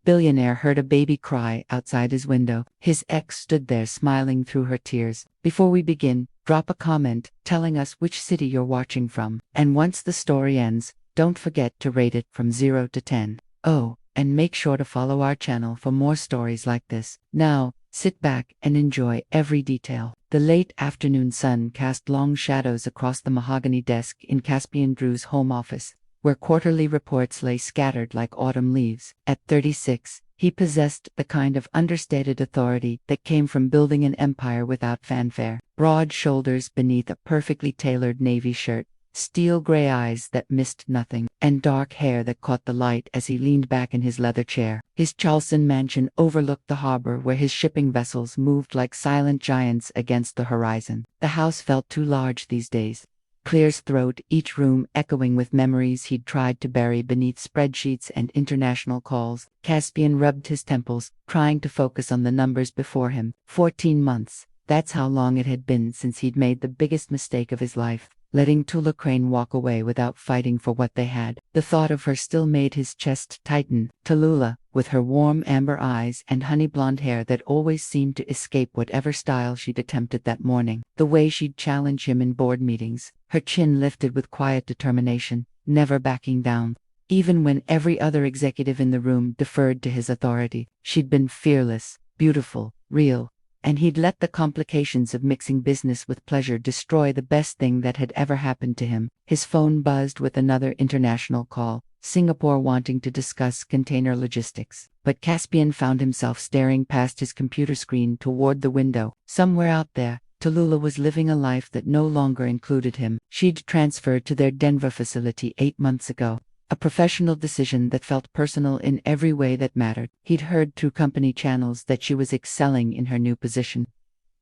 Billionaire heard a baby cry outside his window. His ex stood there smiling through her tears. Before we begin, drop a comment telling us which city you're watching from. And once the story ends, don't forget to rate it from 0 to 10. Oh, and make sure to follow our channel for more stories like this. Now, sit back and enjoy every detail. The late afternoon sun cast long shadows across the mahogany desk in Caspian Drew's home office, where quarterly reports lay scattered like autumn leaves. At 36, he possessed the kind of understated authority that came from building an empire without fanfare. Broad shoulders beneath a perfectly tailored navy shirt, steel gray eyes that missed nothing, and dark hair that caught the light as he leaned back in his leather chair. His Charleston mansion overlooked the harbor where his shipping vessels moved like silent giants against the horizon. The house felt too large these days. Clear's throat, each room echoing with memories he'd tried to bury beneath spreadsheets and international calls. Caspian rubbed his temples, trying to focus on the numbers before him. 14 months. That's how long it had been since he'd made the biggest mistake of his life, letting Tula Crane walk away without fighting for what they had. The thought of her still made his chest tighten. Tallulah, with her warm amber eyes and honey blonde hair that always seemed to escape whatever style she'd attempted that morning. The way she'd challenge him in board meetings, her chin lifted with quiet determination, never backing down. Even when every other executive in the room deferred to his authority, she'd been fearless, beautiful, real. And he'd let the complications of mixing business with pleasure destroy the best thing that had ever happened to him. His phone buzzed with another international call, Singapore wanting to discuss container logistics. But Caspian found himself staring past his computer screen toward the window. Somewhere out there, Tallulah was living a life that no longer included him. She'd transferred to their Denver facility 8 months ago. A professional decision that felt personal in every way that mattered. He'd heard through company channels that she was excelling in her new position,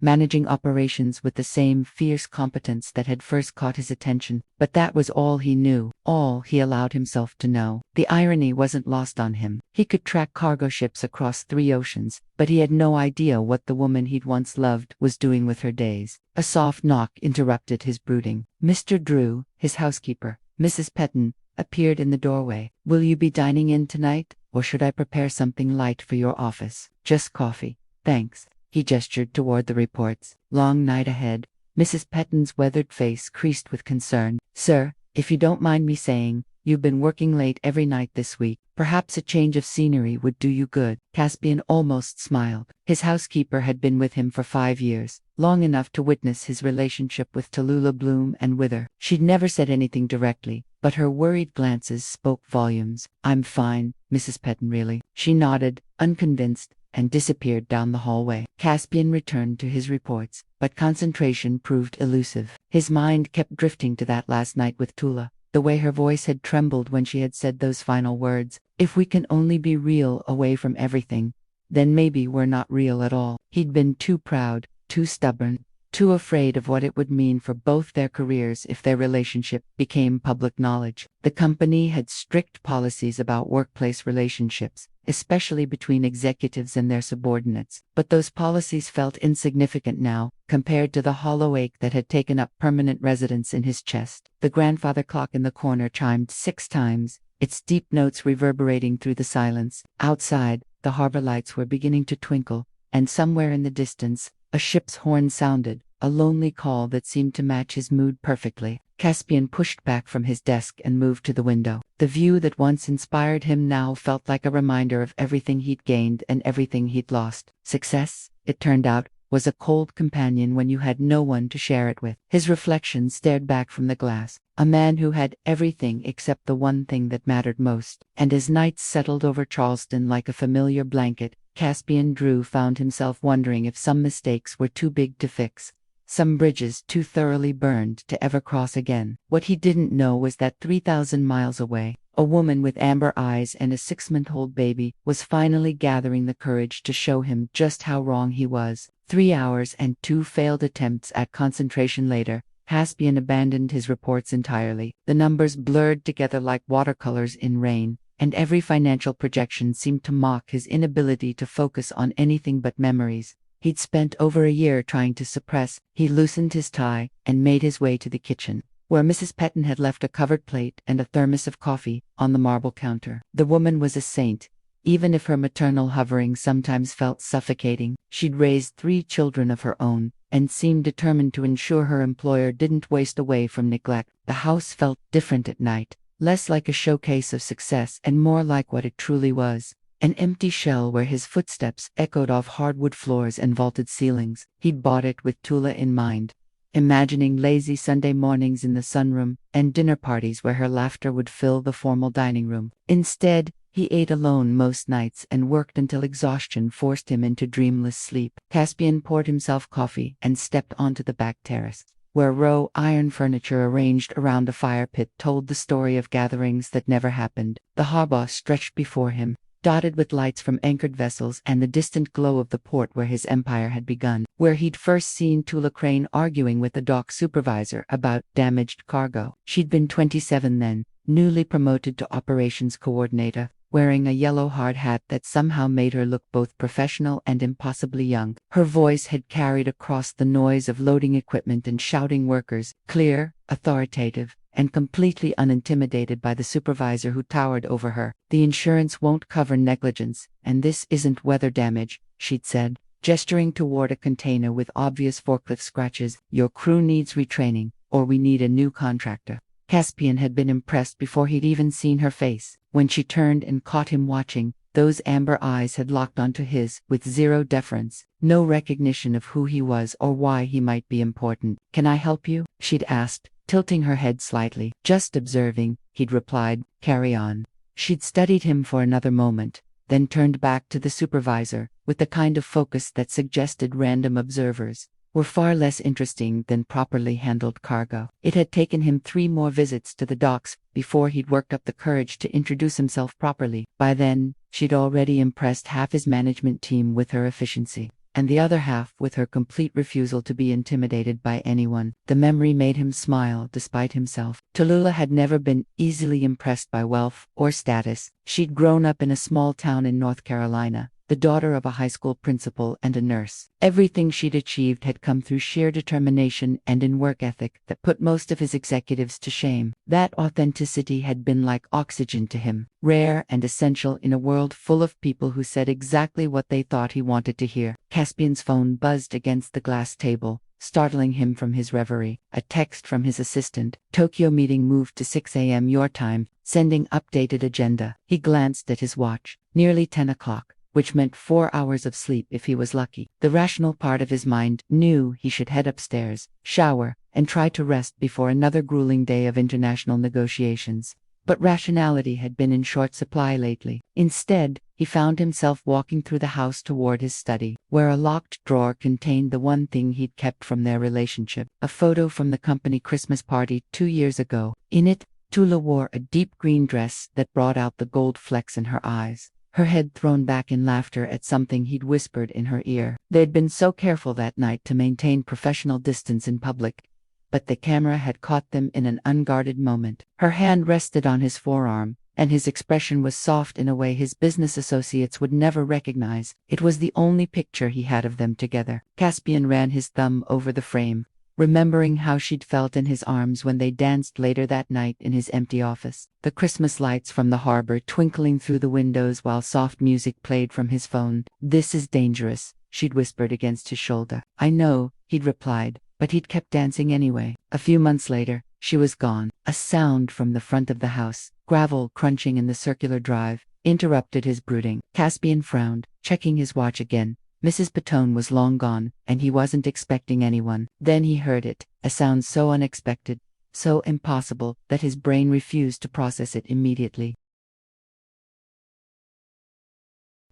managing operations with the same fierce competence that had first caught his attention. But that was all he knew, all he allowed himself to know. The irony wasn't lost on him. He could track cargo ships across 3 oceans, but he had no idea what the woman he'd once loved was doing with her days. A soft knock interrupted his brooding. Mr. Drew, his housekeeper, Mrs. Petton, appeared in the doorway. Will you be dining in tonight, or should I prepare something light for your office? Just coffee, thanks. He gestured toward the reports. Long night ahead. Mrs. Petton's weathered face creased with concern. Sir, if you don't mind me saying, you've been working late every night this week. Perhaps a change of scenery would do you good. Caspian almost smiled. His housekeeper had been with him for 5 years, long enough to witness his relationship with Tallulah bloom and wither. She'd never said anything directly, but her worried glances spoke volumes. I'm fine, Mrs. Petton, really. She nodded, unconvinced, and disappeared down the hallway. Caspian returned to his reports, but concentration proved elusive. His mind kept drifting to that last night with Tula, the way her voice had trembled when she had said those final words. If we can only be real away from everything, then maybe we're not real at all. He'd been too proud, too stubborn, too afraid of what it would mean for both their careers if their relationship became public knowledge. The company had strict policies about workplace relationships, especially between executives and their subordinates, but those policies felt insignificant now, compared to the hollow ache that had taken up permanent residence in his chest. The grandfather clock in the corner chimed 6 times, its deep notes reverberating through the silence. Outside, the harbor lights were beginning to twinkle, and somewhere in the distance, a ship's horn sounded, a lonely call that seemed to match his mood perfectly. Caspian pushed back from his desk and moved to the window. The view that once inspired him now felt like a reminder of everything he'd gained and everything he'd lost. Success, it turned out, was a cold companion when you had no one to share it with. His reflection stared back from the glass. A man who had everything except the one thing that mattered most. And as nights settled over Charleston like a familiar blanket, Caspian Drew found himself wondering if some mistakes were too big to fix, some bridges too thoroughly burned to ever cross again. What he didn't know was that 3,000 miles away, a woman with amber eyes and a 6-month-old baby was finally gathering the courage to show him just how wrong he was. 3 hours and 2 failed attempts at concentration later, Caspian abandoned his reports entirely. The numbers blurred together like watercolors in rain, and every financial projection seemed to mock his inability to focus on anything but memories he'd spent over a year trying to suppress. He loosened his tie and made his way to the kitchen, where Mrs. Petton had left a covered plate and a thermos of coffee on the marble counter. The woman was a saint, even if her maternal hovering sometimes felt suffocating. She'd raised 3 children of her own, and seemed determined to ensure her employer didn't waste away from neglect. The house felt different at night, less like a showcase of success and more like what it truly was. An empty shell where his footsteps echoed off hardwood floors and vaulted ceilings. He'd bought it with Tula in mind, imagining lazy Sunday mornings in the sunroom and dinner parties where her laughter would fill the formal dining room. Instead, he ate alone most nights and worked until exhaustion forced him into dreamless sleep. Caspian poured himself coffee and stepped onto the back terrace, where raw iron furniture arranged around a fire pit told the story of gatherings that never happened. The harbor stretched before him, dotted with lights from anchored vessels and the distant glow of the port where his empire had begun, where he'd first seen Tula Crane arguing with the dock supervisor about damaged cargo. She'd been 27 then, newly promoted to operations coordinator, wearing a yellow hard hat that somehow made her look both professional and impossibly young. Her voice had carried across the noise of loading equipment and shouting workers, clear, authoritative, and completely unintimidated by the supervisor who towered over her. "The insurance won't cover negligence, and this isn't weather damage," she'd said, gesturing toward a container with obvious forklift scratches. "Your crew needs retraining, or we need a new contractor." Caspian had been impressed before he'd even seen her face. When she turned and caught him watching, those amber eyes had locked onto his, with zero deference, no recognition of who he was or why he might be important. "Can I help you?" she'd asked, tilting her head slightly. "Just observing," he'd replied. "Carry on." She'd studied him for another moment, then turned back to the supervisor, with the kind of focus that suggested random observers were far less interesting than properly handled cargo. It had taken him 3 more visits to the docks before he'd worked up the courage to introduce himself properly. By then, she'd already impressed half his management team with her efficiency, and the other half with her complete refusal to be intimidated by anyone. The memory made him smile despite himself. Tallulah had never been easily impressed by wealth or status. She'd grown up in a small town in North Carolina, the daughter of a high school principal and a nurse. Everything she'd achieved had come through sheer determination and in work ethic that put most of his executives to shame. That authenticity had been like oxygen to him, rare and essential in a world full of people who said exactly what they thought he wanted to hear. Caspian's phone buzzed against the glass table, startling him from his reverie. A text from his assistant. "Tokyo meeting moved to 6 a.m. your time, sending updated agenda." He glanced at his watch. Nearly 10 o'clock. Which meant 4 hours of sleep if he was lucky. The rational part of his mind knew he should head upstairs, shower, and try to rest before another grueling day of international negotiations. But rationality had been in short supply lately. Instead, he found himself walking through the house toward his study, where a locked drawer contained the one thing he'd kept from their relationship, a photo from the company Christmas party 2 years ago. In it, Tula wore a deep green dress that brought out the gold flecks in her eyes, her head thrown back in laughter at something he'd whispered in her ear. They'd been so careful that night to maintain professional distance in public, but the camera had caught them in an unguarded moment. Her hand rested on his forearm, and his expression was soft in a way his business associates would never recognize. It was the only picture he had of them together. Caspian ran his thumb over the frame, remembering how she'd felt in his arms when they danced later that night in his empty office. The Christmas lights from the harbor twinkling through the windows while soft music played from his phone. "This is dangerous," she'd whispered against his shoulder. "I know," he'd replied, but he'd kept dancing anyway. A few months later, she was gone. A sound from the front of the house, gravel crunching in the circular drive, interrupted his brooding. Caspian frowned, checking his watch again. Mrs. Patone was long gone, and he wasn't expecting anyone. Then he heard it, a sound so unexpected, so impossible, that his brain refused to process it immediately.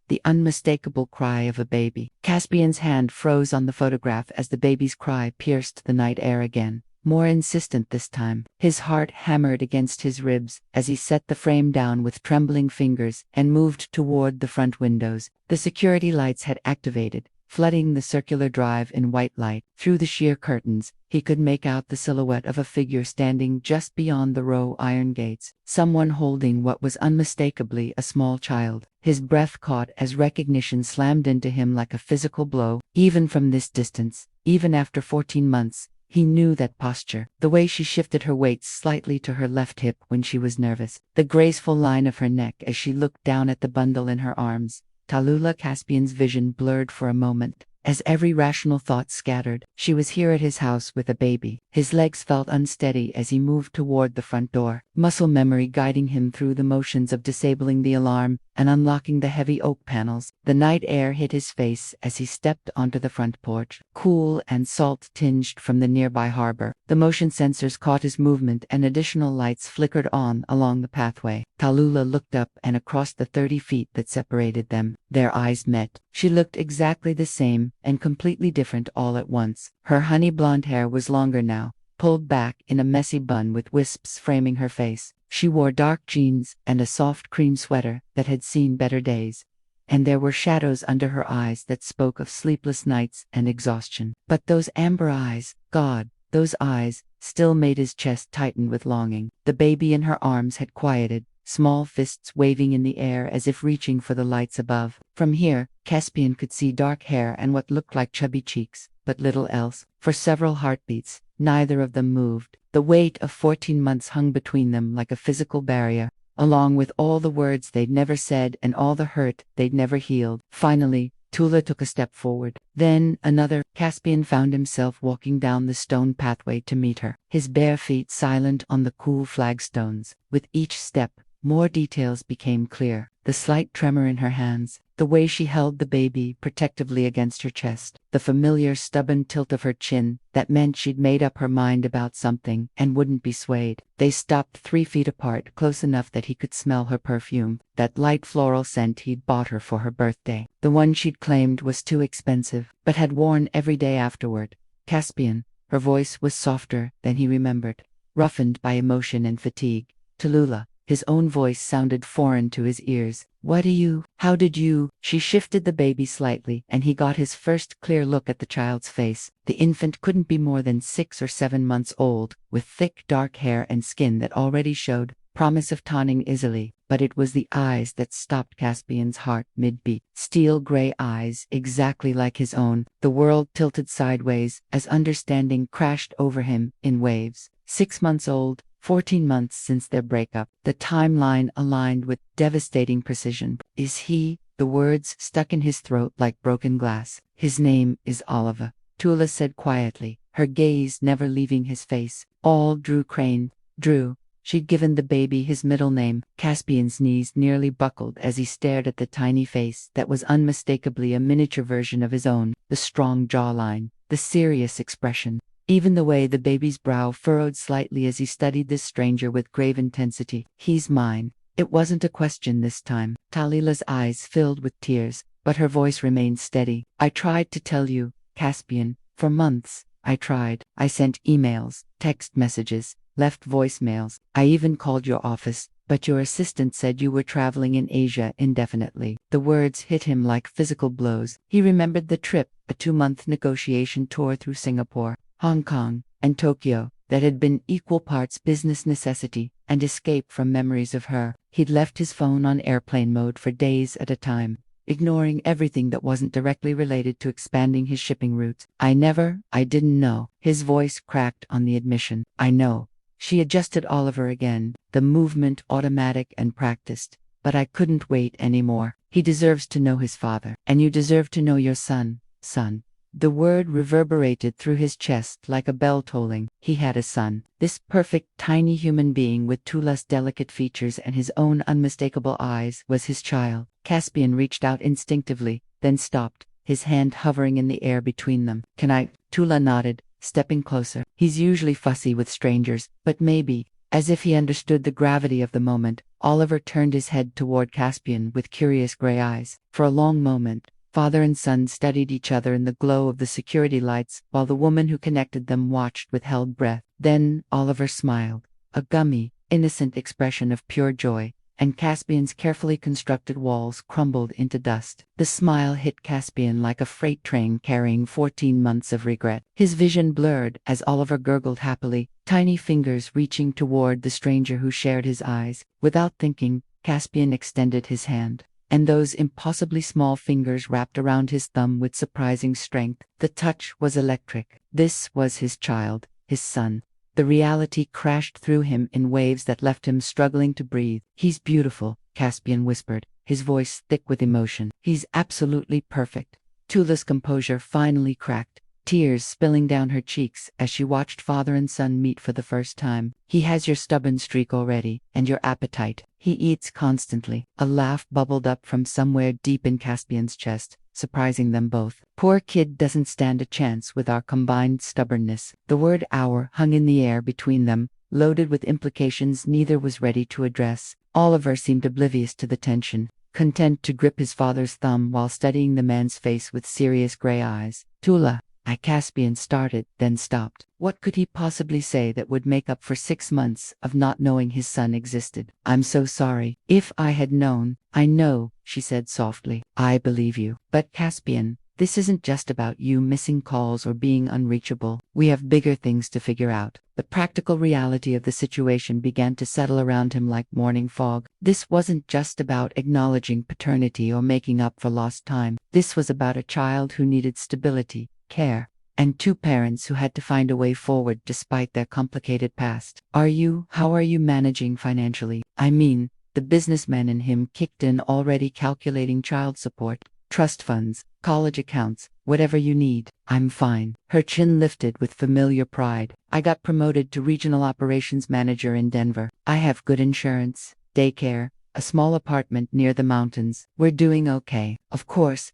The unmistakable cry of a baby. Caspian's hand froze on the photograph as the baby's cry pierced the night air again, more insistent this time. His heart hammered against his ribs as he set the frame down with trembling fingers and moved toward the front windows. The security lights had activated, flooding the circular drive in white light. Through the sheer curtains, he could make out the silhouette of a figure standing just beyond the row iron gates, someone holding what was unmistakably a small child. His breath caught as recognition slammed into him like a physical blow. Even from this distance, even after 14 months, He knew that posture, the way she shifted her weight slightly to her left hip when she was nervous, the graceful line of her neck as she looked down at the bundle in her arms. Tallulah Caspian's vision blurred for a moment. As every rational thought scattered, she was here at his house with a baby. His legs felt unsteady as he moved toward the front door, muscle memory guiding him through the motions of disabling the alarm and unlocking the heavy oak panels. The night air hit his face as he stepped onto the front porch, cool and salt-tinged from the nearby harbor. The motion sensors caught his movement and additional lights flickered on along the pathway. Tallulah looked up and across the 30 feet that separated them. Their eyes met. She looked exactly the same and completely different all at once. Her honey blonde hair was longer now, pulled back in a messy bun with wisps framing her face. She wore dark jeans and a soft cream sweater that had seen better days. And there were shadows under her eyes that spoke of sleepless nights and exhaustion. But those amber eyes, God, those eyes, still made his chest tighten with longing. The baby in her arms had quieted, small fists waving in the air as if reaching for the lights above. From here, Caspian could see dark hair and what looked like chubby cheeks, but little else. For several heartbeats, neither of them moved. The weight of 14 months hung between them like a physical barrier, along with all the words they'd never said and all the hurt they'd never healed. Finally, Tula took a step forward. Then another. Caspian found himself walking down the stone pathway to meet her, his bare feet silent on the cool flagstones. With each step, more details became clear. The slight tremor in her hands, the way she held the baby protectively against her chest, the familiar stubborn tilt of her chin that meant she'd made up her mind about something and wouldn't be swayed. They stopped 3 feet apart, close enough that he could smell her perfume, that light floral scent he'd bought her for her birthday. The one she'd claimed was too expensive, but had worn every day afterward. Caspian, her voice was softer than he remembered, roughened by emotion and fatigue. Tallulah. His own voice sounded foreign to his ears. How did you? She shifted the baby slightly, and he got his first clear look at the child's face. The infant couldn't be more than 6 or 7 months old, with thick dark hair and skin that already showed promise of tawning easily. But it was the eyes that stopped Caspian's heart mid-beat. Steel gray eyes, exactly like his own. The world tilted sideways as understanding crashed over him in waves. 6 months old, 14 months since their breakup. The timeline aligned with devastating precision. Is he? The words stuck in his throat like broken glass. His name is Oliver, Tula said quietly, her gaze never leaving his face. All Drew Crane. Drew. She'd given the baby his middle name. Caspian's knees nearly buckled as he stared at the tiny face that was unmistakably a miniature version of his own. The strong jawline, the serious expression. Even the way the baby's brow furrowed slightly as he studied this stranger with grave intensity. He's mine. It wasn't a question this time. Tallulah's eyes filled with tears, but her voice remained steady. I tried to tell you, Caspian, for months. I tried. I sent emails, text messages, left voicemails. I even called your office, but your assistant said you were traveling in Asia indefinitely. The words hit him like physical blows. He remembered the trip, a 2-month negotiation tour through Singapore, Hong Kong, and Tokyo that had been equal parts business necessity and escape from memories of her. He'd left his phone on airplane mode for days at a time, ignoring everything that wasn't directly related to expanding his shipping routes. I didn't know. His voice cracked on the admission. I know. She adjusted Oliver again, the movement automatic and practiced. But I couldn't wait anymore. He deserves to know his father, and you deserve to know your son. The word reverberated through his chest like a bell tolling. He had a son. This perfect, tiny human being with Tula's delicate features and his own unmistakable eyes was his child. Caspian reached out instinctively, then stopped, his hand hovering in the air between them. Can I? Tula nodded, stepping closer. He's usually fussy with strangers, but maybe, as if he understood the gravity of the moment, Oliver turned his head toward Caspian with curious gray eyes. For a long moment, father and son studied each other in the glow of the security lights while the woman who connected them watched with held breath. Then Oliver smiled, a gummy, innocent expression of pure joy, and Caspian's carefully constructed walls crumbled into dust. The smile hit Caspian like a freight train carrying 14 months of regret. His vision blurred as Oliver gurgled happily, tiny fingers reaching toward the stranger who shared his eyes. Without thinking, Caspian extended his hand. and those impossibly small fingers wrapped around his thumb with surprising strength. The touch was electric. This was his child, his son. The reality crashed through him in waves that left him struggling to breathe. "He's beautiful," Caspian whispered, his voice thick with emotion. "He's absolutely perfect." Tula's composure finally cracked, tears spilling down her cheeks as she watched father and son meet for the first time. "He has your stubborn streak already, and your appetite. He eats constantly." A laugh bubbled up from somewhere deep in Caspian's chest, surprising them both. "Poor kid doesn't stand a chance with our combined stubbornness." The word "our" hung in the air between them, loaded with implications neither was ready to address. Oliver seemed oblivious to the tension, content to grip his father's thumb while studying the man's face with serious gray eyes. "Tula," Caspian started, then stopped. What could he possibly say that would make up for 6 months of not knowing his son existed? "I'm so sorry. If I had known." "I know," she said softly. "I believe you. But Caspian, this isn't just about you missing calls or being unreachable. We have bigger things to figure out." The practical reality of the situation began to settle around him like morning fog. This wasn't just about acknowledging paternity or making up for lost time. This was about a child who needed stability, care, and 2 parents who had to find a way forward despite their complicated past. How are you managing financially? I mean, the businessman in him kicked in, already calculating child support, trust funds, college accounts, whatever you need. "I'm fine." Her chin lifted with familiar pride. "I got promoted to regional operations manager in Denver. I have good insurance, daycare, a small apartment near the mountains. We're doing okay." Of course,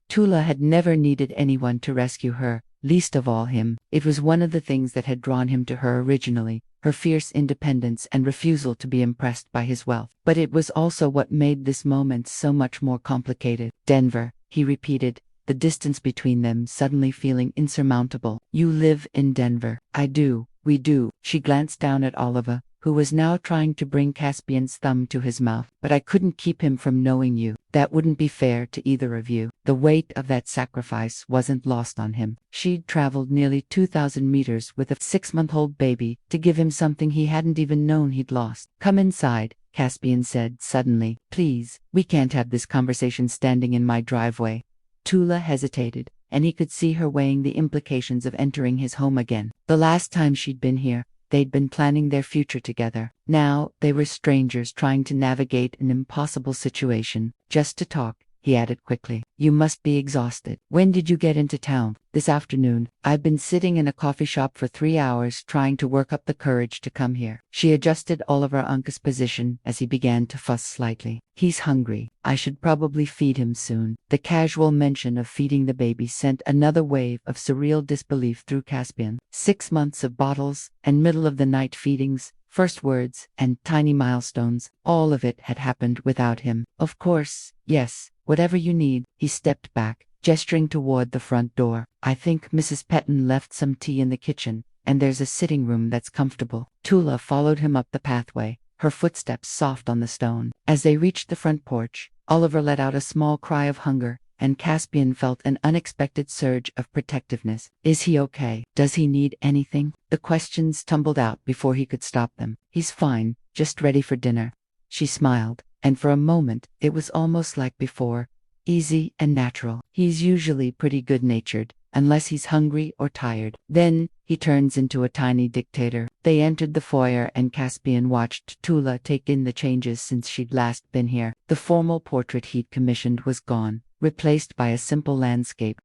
Tula had never needed anyone to rescue her, least of all him. It was one of the things that had drawn him to her originally, her fierce independence and refusal to be impressed by his wealth. But it was also what made this moment so much more complicated. "Denver," he repeated, the distance between them suddenly feeling insurmountable. "You live in Denver." "I do. We do." She glanced down at Oliver, who was now trying to bring Caspian's thumb to his mouth. "But I couldn't keep him from knowing you. That wouldn't be fair to either of you." The weight of that sacrifice wasn't lost on him. She'd traveled nearly 2,000 meters with a 6-month-old baby to give him something he hadn't even known he'd lost. "Come inside," Caspian said suddenly. "Please, we can't have this conversation standing in my driveway." Tula hesitated, and he could see her weighing the implications of entering his home again. The last time she'd been here, they'd been planning their future together. Now, they were strangers trying to navigate an impossible situation. "Just to talk," he added quickly. "You must be exhausted. When did you get into town?" "This afternoon. I've been sitting in a coffee shop for 3 hours trying to work up the courage to come here." She adjusted Oliver Uncas' position as he began to fuss slightly. "He's hungry. I should probably feed him soon." The casual mention of feeding the baby sent another wave of surreal disbelief through Caspian. 6 months of bottles and middle-of-the-night feedings, first words, and tiny milestones. All of it had happened without him. "Of course, yes. Whatever you need." He stepped back, gesturing toward the front door. "I think Mrs. Petton left some tea in the kitchen, and there's a sitting room that's comfortable." Tula followed him up the pathway, her footsteps soft on the stone. As they reached the front porch, Oliver let out a small cry of hunger, and Caspian felt an unexpected surge of protectiveness. "Is he okay? Does he need anything?" The questions tumbled out before he could stop them. "He's fine, just ready for dinner." She smiled, and for a moment, it was almost like before, easy and natural. "He's usually pretty good-natured, unless he's hungry or tired. Then, he turns into a tiny dictator." They entered the foyer and Caspian watched Tula take in the changes since she'd last been here. The formal portrait he'd commissioned was gone, replaced by a simple landscape.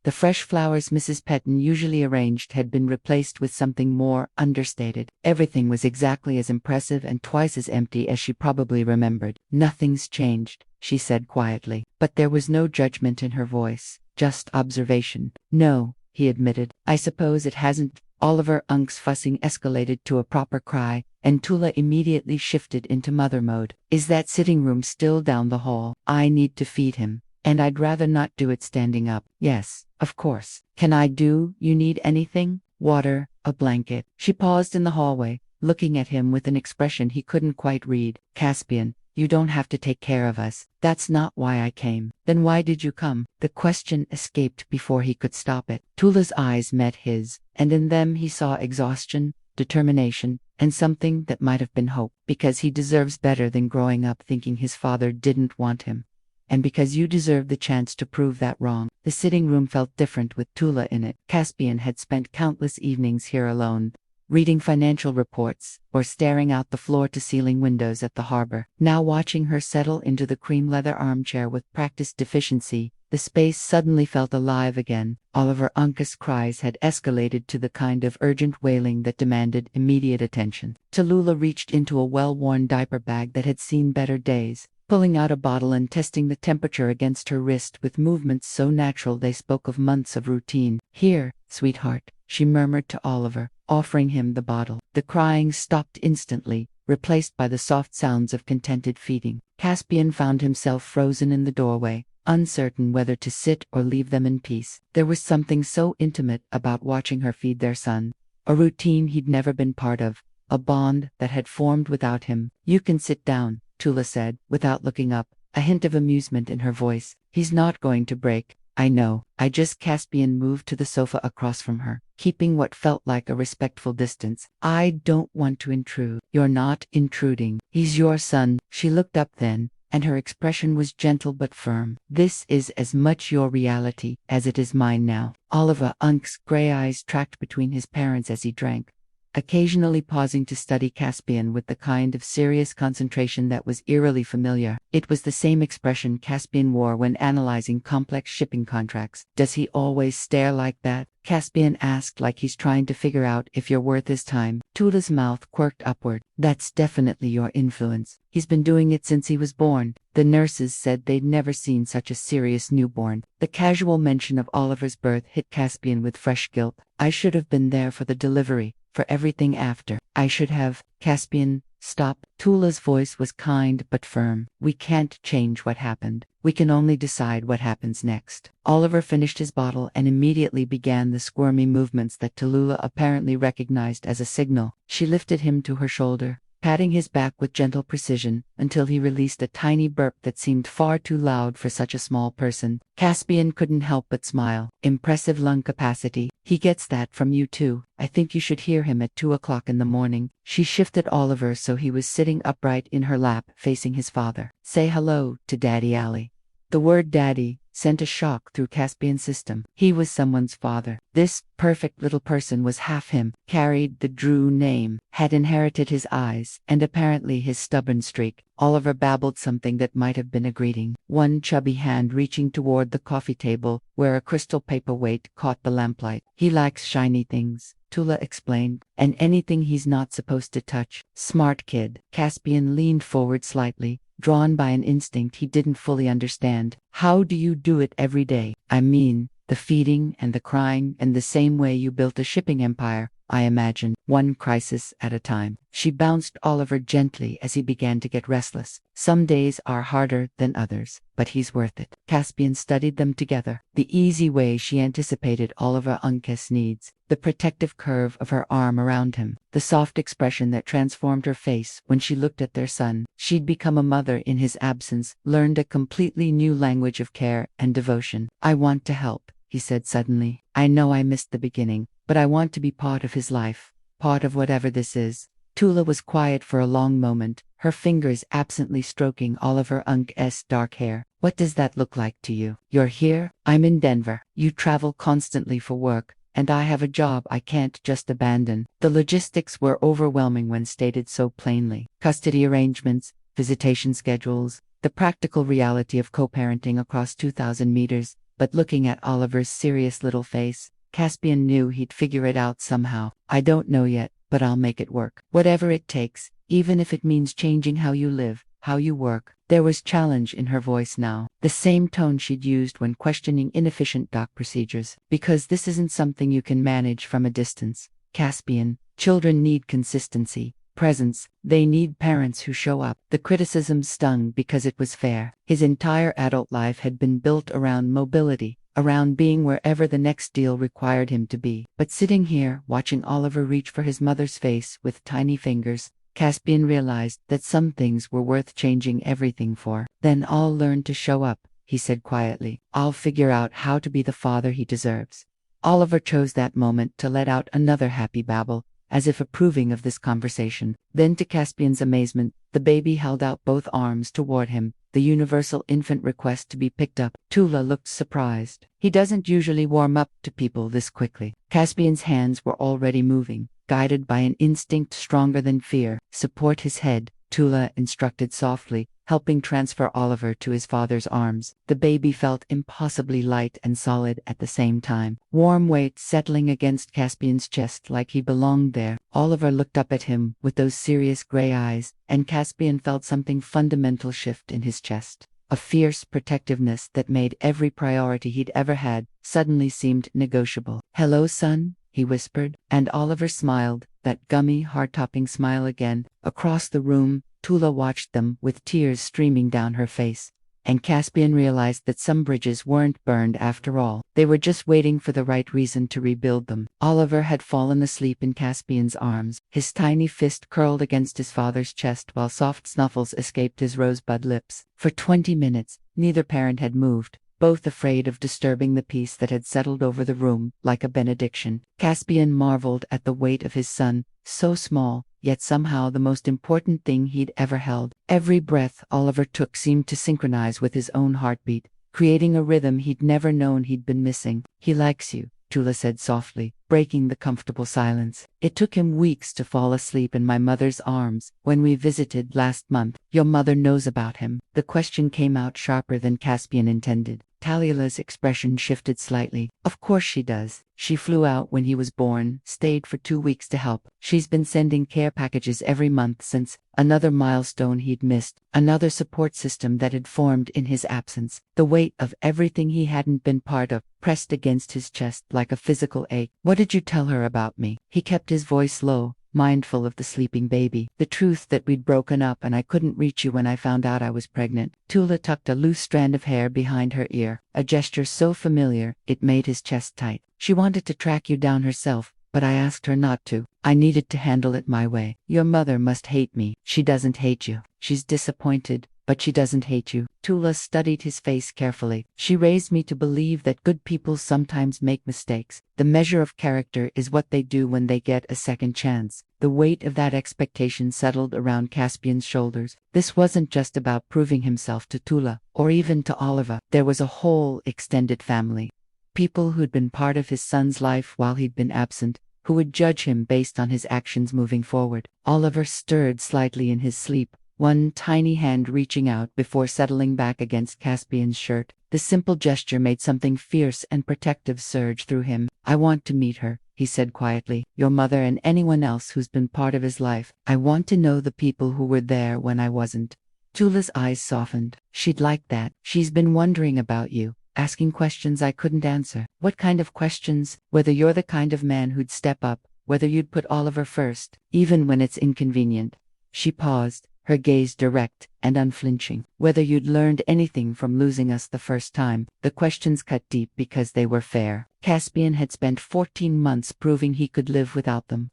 The fresh flowers Mrs. Petton usually arranged had been replaced with something more understated. Everything was exactly as impressive and twice as empty as she probably remembered. "Nothing's changed," she said quietly. But there was no judgment in her voice, just observation. "No," he admitted. "I suppose it hasn't." Oliver Unc's fussing escalated to a proper cry, and Tula immediately shifted into mother mode. "Is that sitting room still down the hall? I need to feed him. And I'd rather not do it standing up." "Yes, of course. You need anything? Water, a blanket?" She paused in the hallway, looking at him with an expression he couldn't quite read. "Caspian, you don't have to take care of us. That's not why I came." "Then why did you come?" The question escaped before he could stop it. Tula's eyes met his, and in them he saw exhaustion, determination, and something that might have been hope, because he deserves better than growing up thinking his father didn't want him. And because you deserve the chance to prove that wrong. The sitting room felt different with Tula in it. Caspian had spent countless evenings here alone, reading financial reports, or staring out the floor-to-ceiling windows at the harbor. Now watching her settle into the cream leather armchair with practiced efficiency, the space suddenly felt alive again. Oliver Uncas' cries had escalated to the kind of urgent wailing that demanded immediate attention. Tallulah reached into a well-worn diaper bag that had seen better days, pulling out a bottle and testing the temperature against her wrist with movements so natural they spoke of months of routine. "Here, sweetheart," she murmured to Oliver, offering him the bottle. The crying stopped instantly, replaced by the soft sounds of contented feeding. Caspian found himself frozen in the doorway, uncertain whether to sit or leave them in peace. There was something so intimate about watching her feed their son, a routine he'd never been part of, a bond that had formed without him. "You can sit down," Tula said, without looking up, a hint of amusement in her voice. "He's not going to break." "I know. Caspian moved to the sofa across from her, keeping what felt like a respectful distance. "I don't want to intrude." "You're not intruding. He's your son." She looked up then, and her expression was gentle but firm. "This is as much your reality as it is mine now." Oliver Unc's gray eyes tracked between his parents as he drank, occasionally pausing to study Caspian with the kind of serious concentration that was eerily familiar. It was the same expression Caspian wore when analyzing complex shipping contracts. "Does he always stare like that?" Caspian asked, like he's trying to figure out if you're worth his time. Tula's mouth quirked upward. "That's definitely your influence. He's been doing it since he was born. The nurses said they'd never seen such a serious newborn." The casual mention of Oliver's birth hit Caspian with fresh guilt. "I should have been there for the delivery, for everything after. I should have." "Caspian, stop." Tula's voice was kind but firm. "We can't change what happened. We can only decide what happens next." Oliver finished his bottle and immediately began the squirmy movements that Tallulah apparently recognized as a signal. She lifted him to her shoulder, patting his back with gentle precision, until he released a tiny burp that seemed far too loud for such a small person. Caspian couldn't help but smile. "Impressive lung capacity. He gets that from you too. I think you should hear him at 2 o'clock in the morning." She shifted Oliver so he was sitting upright in her lap, facing his father. "Say hello to Daddy Ali." The word daddy sent a shock through Caspian's system. He was someone's father. This perfect little person was half him, carried the Drew name, had inherited his eyes, and apparently his stubborn streak. Oliver babbled something that might have been a greeting, one chubby hand reaching toward the coffee table, where a crystal paperweight caught the lamplight. "He likes shiny things," Tula explained, "and anything he's not supposed to touch." "Smart kid." Caspian leaned forward slightly, drawn by an instinct he didn't fully understand. "How do you do it every day?" "I mean, the feeding and the crying, and the same way you built a shipping empire, I imagine, one crisis at a time." She bounced Oliver gently as he began to get restless. "Some days are harder than others, but he's worth it." Caspian studied them together, the easy way she anticipated Oliver Uncas' needs, the protective curve of her arm around him, the soft expression that transformed her face when she looked at their son. She'd become a mother in his absence, learned a completely new language of care and devotion. "I want to help," he said suddenly. "I know I missed the beginning, but I want to be part of his life, part of whatever this is." Tula was quiet for a long moment, her fingers absently stroking Oliver Unc's dark hair. "What does that look like to you? You're here, I'm in Denver. You travel constantly for work, and I have a job I can't just abandon." The logistics were overwhelming when stated so plainly. Custody arrangements, visitation schedules, the practical reality of co-parenting across 2,000 meters. But looking at Oliver's serious little face, Caspian knew he'd figure it out somehow. "I don't know yet, but I'll make it work. Whatever it takes, even if it means changing how you live, how you work." There was challenge in her voice now, the same tone she'd used when questioning inefficient doc procedures. "Because this isn't something you can manage from a distance, Caspian. Children need consistency, presence. They need parents who show up." The criticism stung because it was fair. His entire adult life had been built around mobility, around being wherever the next deal required him to be. But sitting here, watching Oliver reach for his mother's face with tiny fingers, Caspian realized that some things were worth changing everything for. "Then I'll learn to show up," he said quietly. "I'll figure out how to be the father he deserves." Oliver chose that moment to let out another happy babble, as if approving of this conversation. Then, to Caspian's amazement, the baby held out both arms toward him, the universal infant request to be picked up. Tula looked surprised. He doesn't usually warm up to people this quickly. Caspian's hands were already moving, guided by an instinct stronger than fear. Support his head, Tula instructed softly, helping transfer Oliver to his father's arms. The baby felt impossibly light and solid at the same time, warm weight settling against Caspian's chest like he belonged there. Oliver looked up at him with those serious gray eyes, and Caspian felt something fundamental shift in his chest. A fierce protectiveness that made every priority he'd ever had suddenly seemed negotiable. "Hello, son," he whispered, and Oliver smiled, that gummy, heart-topping smile again. Across the room, Tula watched them with tears streaming down her face. And Caspian realized that some bridges weren't burned after all. They were just waiting for the right reason to rebuild them. Oliver had fallen asleep in Caspian's arms, his tiny fist curled against his father's chest while soft snuffles escaped his rosebud lips. For 20 minutes, neither parent had moved, both afraid of disturbing the peace that had settled over the room like a benediction. Caspian marveled at the weight of his son, so small, yet somehow the most important thing he'd ever held. Every breath Oliver took seemed to synchronize with his own heartbeat, creating a rhythm he'd never known he'd been missing. "He likes you," Tula said softly, breaking the comfortable silence. "It took him weeks to fall asleep in my mother's arms when we visited last month. Your mother knows about him." The question came out sharper than Caspian intended. Talila's expression shifted slightly. "Of course she does. She flew out when he was born, stayed for 2 weeks to help. She's been sending care packages every month since." Another milestone he'd missed, another support system that had formed in his absence. The weight of everything he hadn't been part of pressed against his chest like a physical ache. "What did you tell her about me?" He kept his voice low, mindful of the sleeping baby. "The truth that we'd broken up and I couldn't reach you when I found out I was pregnant." Tula tucked a loose strand of hair behind her ear, a gesture so familiar it made his chest tight. "She wanted to track you down herself, but I asked her not to. I needed to handle it my way." "Your mother must hate me." "She doesn't hate you. She's disappointed, but she doesn't hate you." Tula studied his face carefully. "She raised me to believe that good people sometimes make mistakes. The measure of character is what they do when they get a second chance." The weight of that expectation settled around Caspian's shoulders. This wasn't just about proving himself to Tula, or even to Oliver. There was a whole extended family. People who'd been part of his son's life while he'd been absent, who would judge him based on his actions moving forward. Oliver stirred slightly in his sleep, one tiny hand reaching out before settling back against Caspian's shirt. The simple gesture made something fierce and protective surge through him. "I want to meet her," he said quietly. "Your mother and anyone else who's been part of his life. I want to know the people who were there when I wasn't." Tula's eyes softened. "She'd like that. She's been wondering about you, asking questions I couldn't answer." "What kind of questions?" "Whether you're the kind of man who'd step up, whether you'd put Oliver first, even when it's inconvenient." She paused, her gaze direct and unflinching. "Whether you'd learned anything from losing us the first time." The questions cut deep because they were fair. Caspian had spent 14 months proving he could live without them.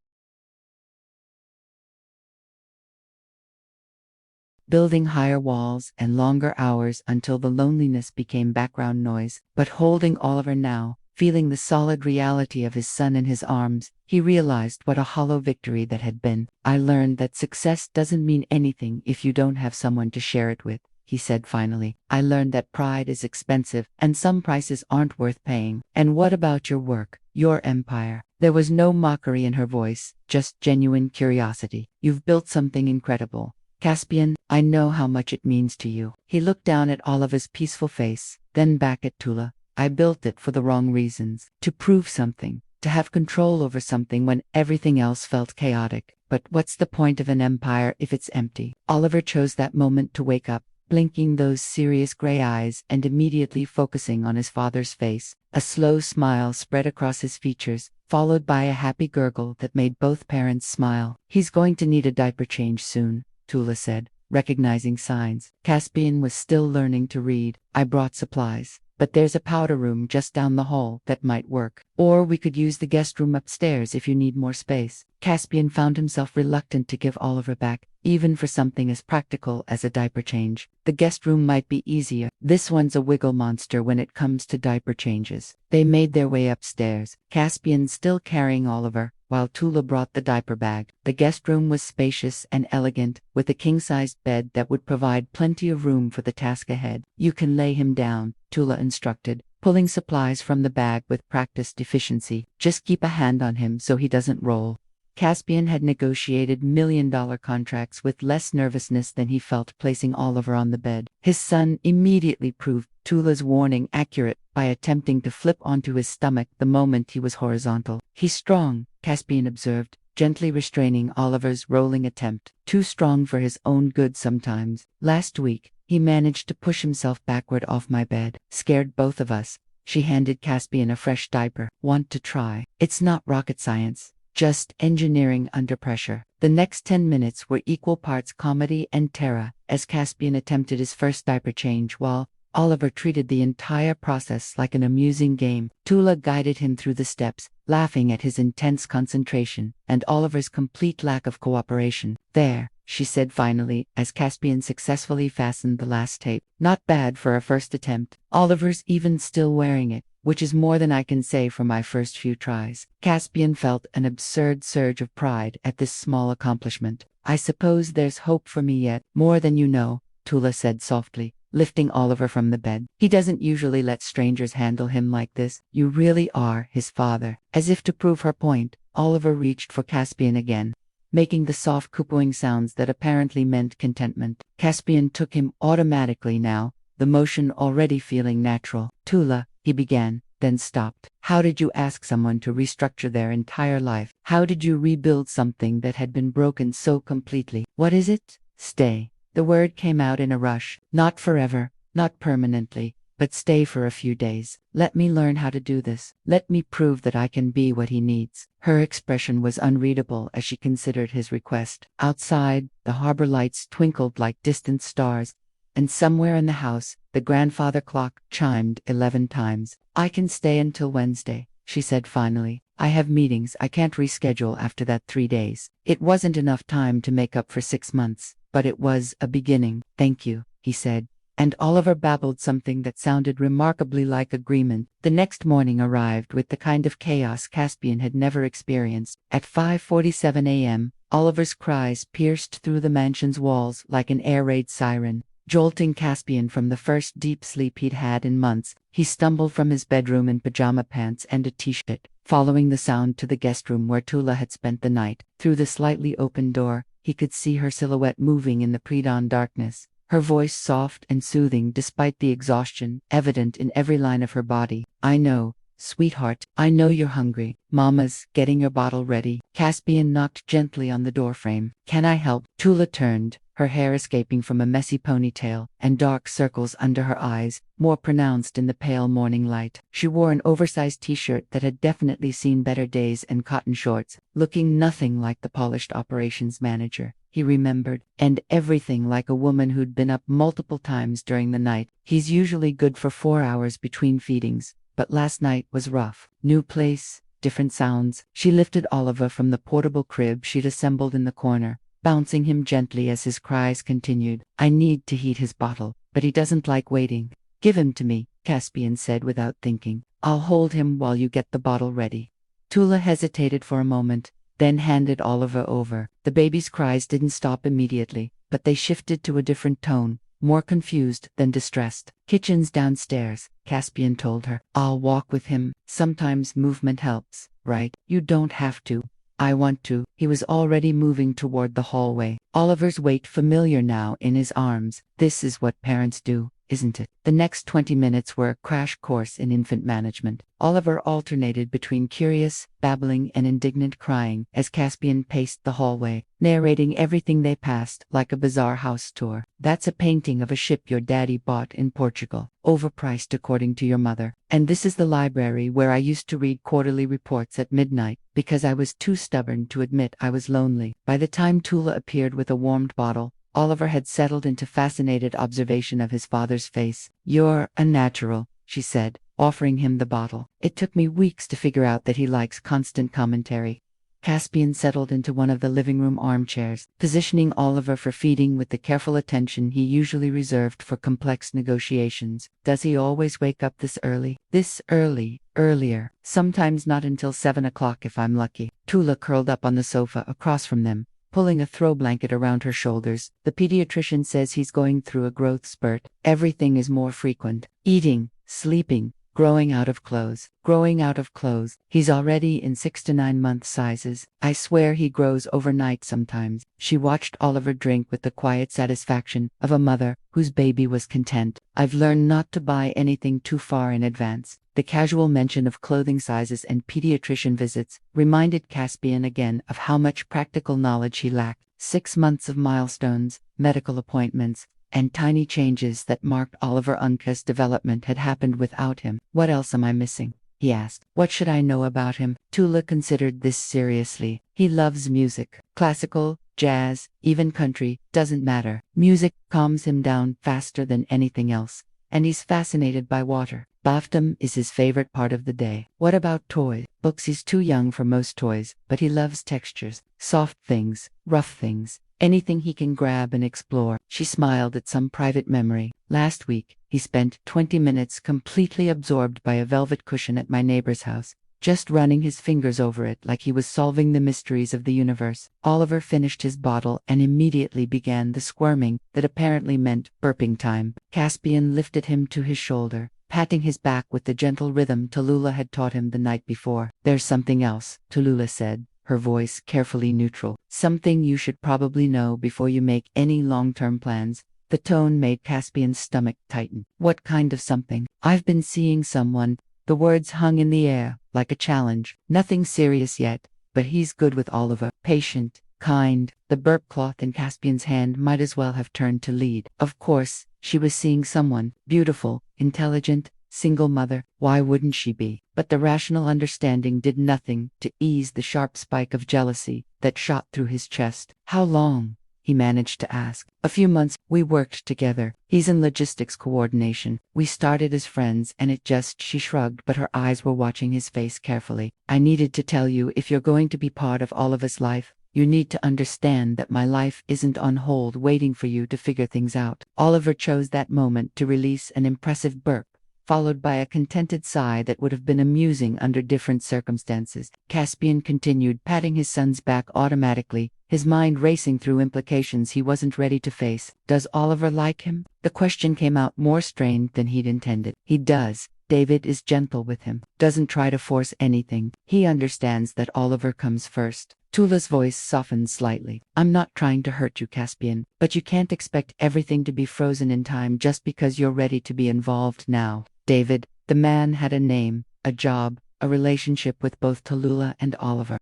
Building higher walls and longer hours until the loneliness became background noise. But holding Oliver now, feeling the solid reality of his son in his arms, he realized what a hollow victory that had been. "I learned that success doesn't mean anything if you don't have someone to share it with," he said finally. "I learned that pride is expensive, and some prices aren't worth paying." "And what about your work, your empire?" There was no mockery in her voice, just genuine curiosity. "You've built something incredible, Caspian. I know how much it means to you." He looked down at Oliver's peaceful face, then back at Tula. "I built it for the wrong reasons. To prove something, to have control over something when everything else felt chaotic. But what's the point of an empire if it's empty?" Oliver chose that moment to wake up, blinking those serious gray eyes and immediately focusing on his father's face. A slow smile spread across his features, followed by a happy gurgle that made both parents smile. "He's going to need a diaper change soon," Tula said, recognizing signs. Caspian was still learning to read. "I brought supplies." but there's a powder room just down the hall that might work. Or we could use the guest room upstairs if you need more space. Caspian found himself reluctant to give Oliver back, even for something as practical as a diaper change. The guest room might be easier. This one's a wiggle monster when it comes to diaper changes. They made their way upstairs, Caspian still carrying Oliver, while Tula brought the diaper bag. The guest room was spacious and elegant, with a king-sized bed that would provide plenty of room for the task ahead. You can lay him down, Tula instructed, pulling supplies from the bag with practiced efficiency. Just keep a hand on him so he doesn't roll. Caspian had negotiated million-dollar contracts with less nervousness than he felt placing Oliver on the bed. His son immediately proved Tula's warning accurate by attempting to flip onto his stomach the moment he was horizontal. He's strong, Caspian observed, gently restraining Oliver's rolling attempt. Too strong for his own good sometimes. Last week, he managed to push himself backward off my bed. Scared both of us. She handed Caspian a fresh diaper. Want to try? It's not rocket science. Just engineering under pressure. The next 10 minutes were equal parts comedy and terror, as Caspian attempted his first diaper change while Oliver treated the entire process like an amusing game. Tula guided him through the steps, laughing at his intense concentration and Oliver's complete lack of cooperation. There, she said finally, as Caspian successfully fastened the last tape. Not bad for a first attempt. Oliver's even still wearing it, which is more than I can say for my first few tries. Caspian felt an absurd surge of pride at this small accomplishment. I suppose there's hope for me yet. More than you know, Tula said softly, lifting Oliver from the bed. He doesn't usually let strangers handle him like this. You really are his father. As if to prove her point, Oliver reached for Caspian again, making the soft cooing sounds that apparently meant contentment. Caspian took him automatically now, the motion already feeling natural. Tula, he began, then stopped. How did you ask someone to restructure their entire life? How did you rebuild something that had been broken so completely? What is it? Stay. The word came out in a rush. Not forever, not permanently, but stay for a few days. Let me learn how to do this. Let me prove that I can be what he needs. Her expression was unreadable as she considered his request. Outside, the harbor lights twinkled like distant stars, and somewhere in the house, the grandfather clock chimed 11 times. I can stay until Wednesday, she said finally. I have meetings I can't reschedule after that 3 days. It wasn't enough time to make up for 6 months, but it was a beginning. Thank you, he said. And Oliver babbled something that sounded remarkably like agreement. The next morning arrived with the kind of chaos Caspian had never experienced. At 5:47 a.m., Oliver's cries pierced through the mansion's walls like an air raid siren. Jolting Caspian from the first deep sleep he'd had in months, he stumbled from his bedroom in pajama pants and a t-shirt, following the sound to the guest room where Tula had spent the night. Through the slightly open door, he could see her silhouette moving in the pre-dawn darkness, her voice soft and soothing despite the exhaustion evident in every line of her body. I know, sweetheart, I know you're hungry. Mama's getting your bottle ready. Caspian knocked gently on the doorframe. Can I help? Tula turned, her hair escaping from a messy ponytail, and dark circles under her eyes, more pronounced in the pale morning light. She wore an oversized t-shirt that had definitely seen better days and cotton shorts, looking nothing like the polished operations manager, he remembered, and everything like a woman who'd been up multiple times during the night. He's usually good for 4 hours between feedings, but last night was rough. New place, different sounds. She lifted Oliver from the portable crib she'd assembled in the corner, bouncing him gently as his cries continued. I need to heat his bottle, but he doesn't like waiting. Give him to me, Caspian said without thinking. I'll hold him while you get the bottle ready. Tula hesitated for a moment, then handed Oliver over. The baby's cries didn't stop immediately, but they shifted to a different tone, more confused than distressed. Kitchen's downstairs, Caspian told her. I'll walk with him. Sometimes movement helps, right? You don't have to. I want to. He was already moving toward the hallway, Oliver's weight familiar now in his arms. This is what parents do, isn't it? The next 20 minutes were a crash course in infant management. Oliver alternated between curious, babbling and indignant crying as Caspian paced the hallway, narrating everything they passed like a bizarre house tour. That's a painting of a ship your daddy bought in Portugal, overpriced according to your mother. And this is the library where I used to read quarterly reports at midnight because I was too stubborn to admit I was lonely. By the time Tula appeared with a warmed bottle, Oliver had settled into fascinated observation of his father's face. You're a natural, she said, offering him the bottle. It took me weeks to figure out that he likes constant commentary. Caspian settled into one of the living room armchairs, positioning Oliver for feeding with the careful attention he usually reserved for complex negotiations. Does he always wake up this early? This early? Earlier. Sometimes not until 7 o'clock if I'm lucky. Tula curled up on the sofa across from them, pulling a throw blanket around her shoulders. The pediatrician says he's going through a growth spurt. Everything is more frequent. Eating, sleeping, growing out of clothes. Growing out of clothes. He's already in 6 to 9 month sizes. I swear he grows overnight sometimes. She watched Oliver drink with the quiet satisfaction of a mother whose baby was content. I've learned not to buy anything too far in advance. The casual mention of clothing sizes and pediatrician visits reminded Caspian again of how much practical knowledge he lacked. 6 months of milestones, medical appointments, and tiny changes that marked Oliver Unke's development had happened without him. What else am I missing? He asked. What should I know about him? Tula considered this seriously. He loves music. Classical, jazz, even country, doesn't matter. Music calms him down faster than anything else. And he's fascinated by water. Bathtub is his favorite part of the day. What about toys? Books. He's too young for most toys, but he loves textures, soft things, rough things. Anything he can grab and explore. She smiled at some private memory. Last week, he spent 20 minutes completely absorbed by a velvet cushion at my neighbor's house, just running his fingers over it like he was solving the mysteries of the universe. Oliver finished his bottle and immediately began the squirming that apparently meant burping time. Caspian lifted him to his shoulder, patting his back with the gentle rhythm Tallulah had taught him the night before. There's something else, Tallulah said, her voice carefully neutral. Something you should probably know before you make any long-term plans. The tone made Caspian's stomach tighten. What kind of something? I've been seeing someone. The words hung in the air, like a challenge. Nothing serious yet, but he's good with Oliver. Patient, kind. The burp cloth in Caspian's hand might as well have turned to lead. Of course, she was seeing someone. Beautiful, intelligent, single mother. Why wouldn't she be? But the rational understanding did nothing to ease the sharp spike of jealousy that shot through his chest. How long? He managed to ask. A few months. We worked together. He's in logistics coordination. We started as friends and she shrugged, but her eyes were watching his face carefully. I needed to tell you, if you're going to be part of Oliver's life, you need to understand that my life isn't on hold waiting for you to figure things out. Oliver chose that moment to release an impressive burp, followed by a contented sigh that would have been amusing under different circumstances. Caspian continued, patting his son's back automatically, his mind racing through implications he wasn't ready to face. Does Oliver like him? The question came out more strained than he'd intended. He does. David is gentle with him, doesn't try to force anything. He understands that Oliver comes first. Tula's voice softened slightly. I'm not trying to hurt you, Caspian, but you can't expect everything to be frozen in time just because you're ready to be involved now. David, the man, had a name, a job, a relationship with both Tallulah and Oliver.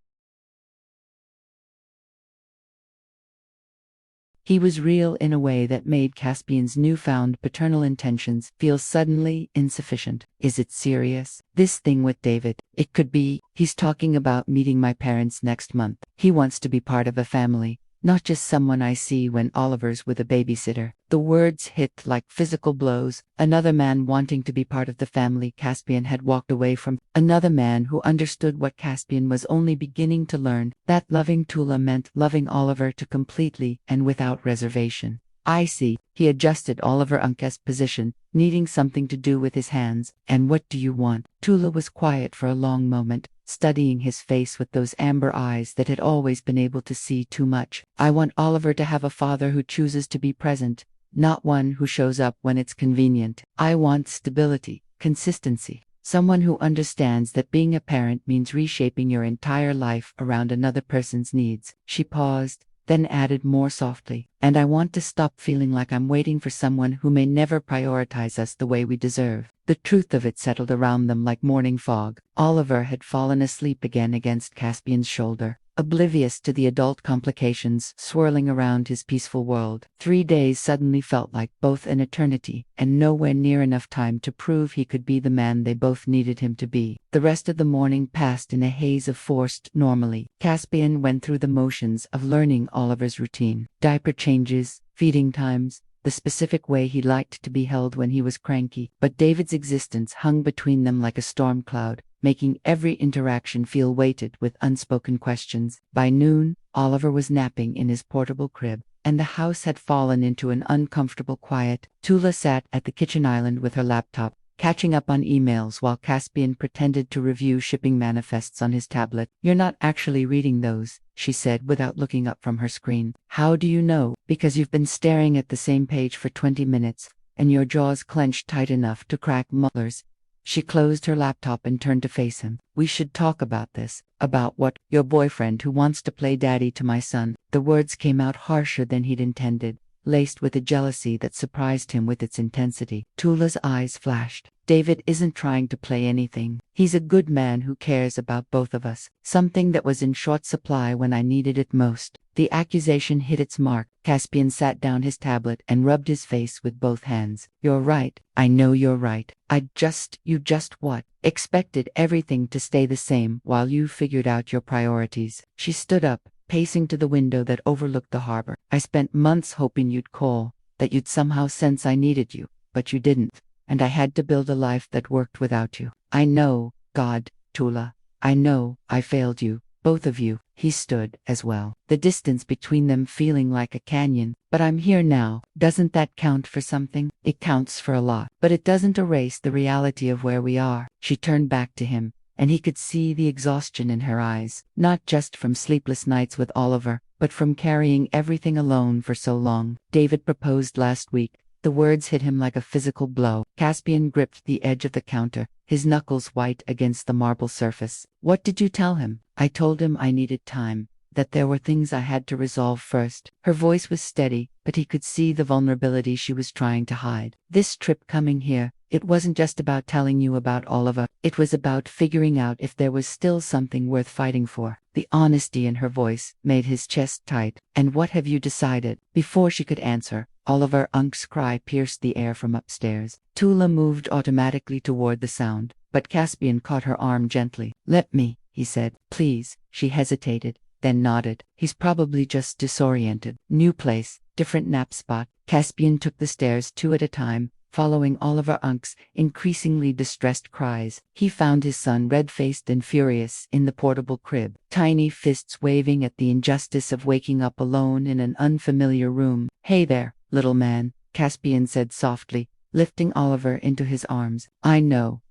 He was real in a way that made Caspian's newfound paternal intentions feel suddenly insufficient. Is it serious? This thing with David? It could be. He's talking about meeting my parents next month. He wants to be part of a family, not just someone I see when Oliver's with a babysitter. The words hit like physical blows. Another man wanting to be part of the family Caspian had walked away from. Another man who understood what Caspian was only beginning to learn, that loving Tula meant loving Oliver to completely and without reservation. I see. He adjusted Oliver Unke's position, needing something to do with his hands. And what do you want? Tula was quiet for a long moment, studying his face with those amber eyes that had always been able to see too much. I want Oliver to have a father who chooses to be present, not one who shows up when it's convenient. I want stability, consistency, someone who understands that being a parent means reshaping your entire life around another person's needs. She paused, then added more softly, and I want to stop feeling like I'm waiting for someone who may never prioritize us the way we deserve. The truth of it settled around them like morning fog. Oliver had fallen asleep again against Caspian's shoulder, oblivious to the adult complications swirling around his peaceful world. 3 days suddenly felt like both an eternity, and nowhere near enough time to prove he could be the man they both needed him to be. The rest of the morning passed in a haze of forced normalcy. Caspian went through the motions of learning Oliver's routine. Diaper changes, feeding times, the specific way he liked to be held when he was cranky. But David's existence hung between them like a storm cloud, making every interaction feel weighted with unspoken questions. By noon, Oliver was napping in his portable crib, and the house had fallen into an uncomfortable quiet. Tula sat at the kitchen island with her laptop, catching up on emails while Caspian pretended to review shipping manifests on his tablet. "You're not actually reading those," she said without looking up from her screen. "How do you know?" "Because you've been staring at the same page for 20 minutes, and your jaws clenched tight enough to crack molars." She closed her laptop and turned to face him. "We should talk about this." "About what?" "Your boyfriend who wants to play daddy to my son." The words came out harsher than he'd intended, laced with a jealousy that surprised him with its intensity. Tula's eyes flashed. "David isn't trying to play anything. He's a good man who cares about both of us, something that was in short supply when I needed it most." The accusation hit its mark. Caspian sat down his tablet and rubbed his face with both hands. "You're right. I know you're right. You just what? Expected everything to stay the same while you figured out your priorities." She stood up, pacing to the window that overlooked the harbor. "I spent months hoping you'd call, that you'd somehow sense I needed you, but you didn't, and I had to build a life that worked without you. I know, God, Tula, I know I failed you, both of you." He stood as well, the distance between them feeling like a canyon. "But I'm here now. Doesn't that count for something?" "It counts for a lot, but it doesn't erase the reality of where we are." She turned back to him, and he could see the exhaustion in her eyes, not just from sleepless nights with Oliver, but from carrying everything alone for so long. "David proposed last week." The words hit him like a physical blow. Caspian gripped the edge of the counter, his knuckles white against the marble surface. "What did you tell him?" "I told him I needed time, that there were things I had to resolve first." Her voice was steady, but he could see the vulnerability she was trying to hide. "This trip coming here, it wasn't just about telling you about Oliver. It was about figuring out if there was still something worth fighting for." The honesty in her voice made his chest tight. "And what have you decided?" Before she could answer, Oliver Unk's cry pierced the air from upstairs. Tula moved automatically toward the sound, but Caspian caught her arm gently. "Let me," he said. "Please." She hesitated, then nodded. "He's probably just disoriented. New place, different nap spot." Caspian took the stairs 2 at a time, following Oliver Unk's increasingly distressed cries. He found his son red-faced and furious in the portable crib, tiny fists waving at the injustice of waking up alone in an unfamiliar room. "Hey there, little man," Caspian said softly, lifting Oliver into his arms. I know.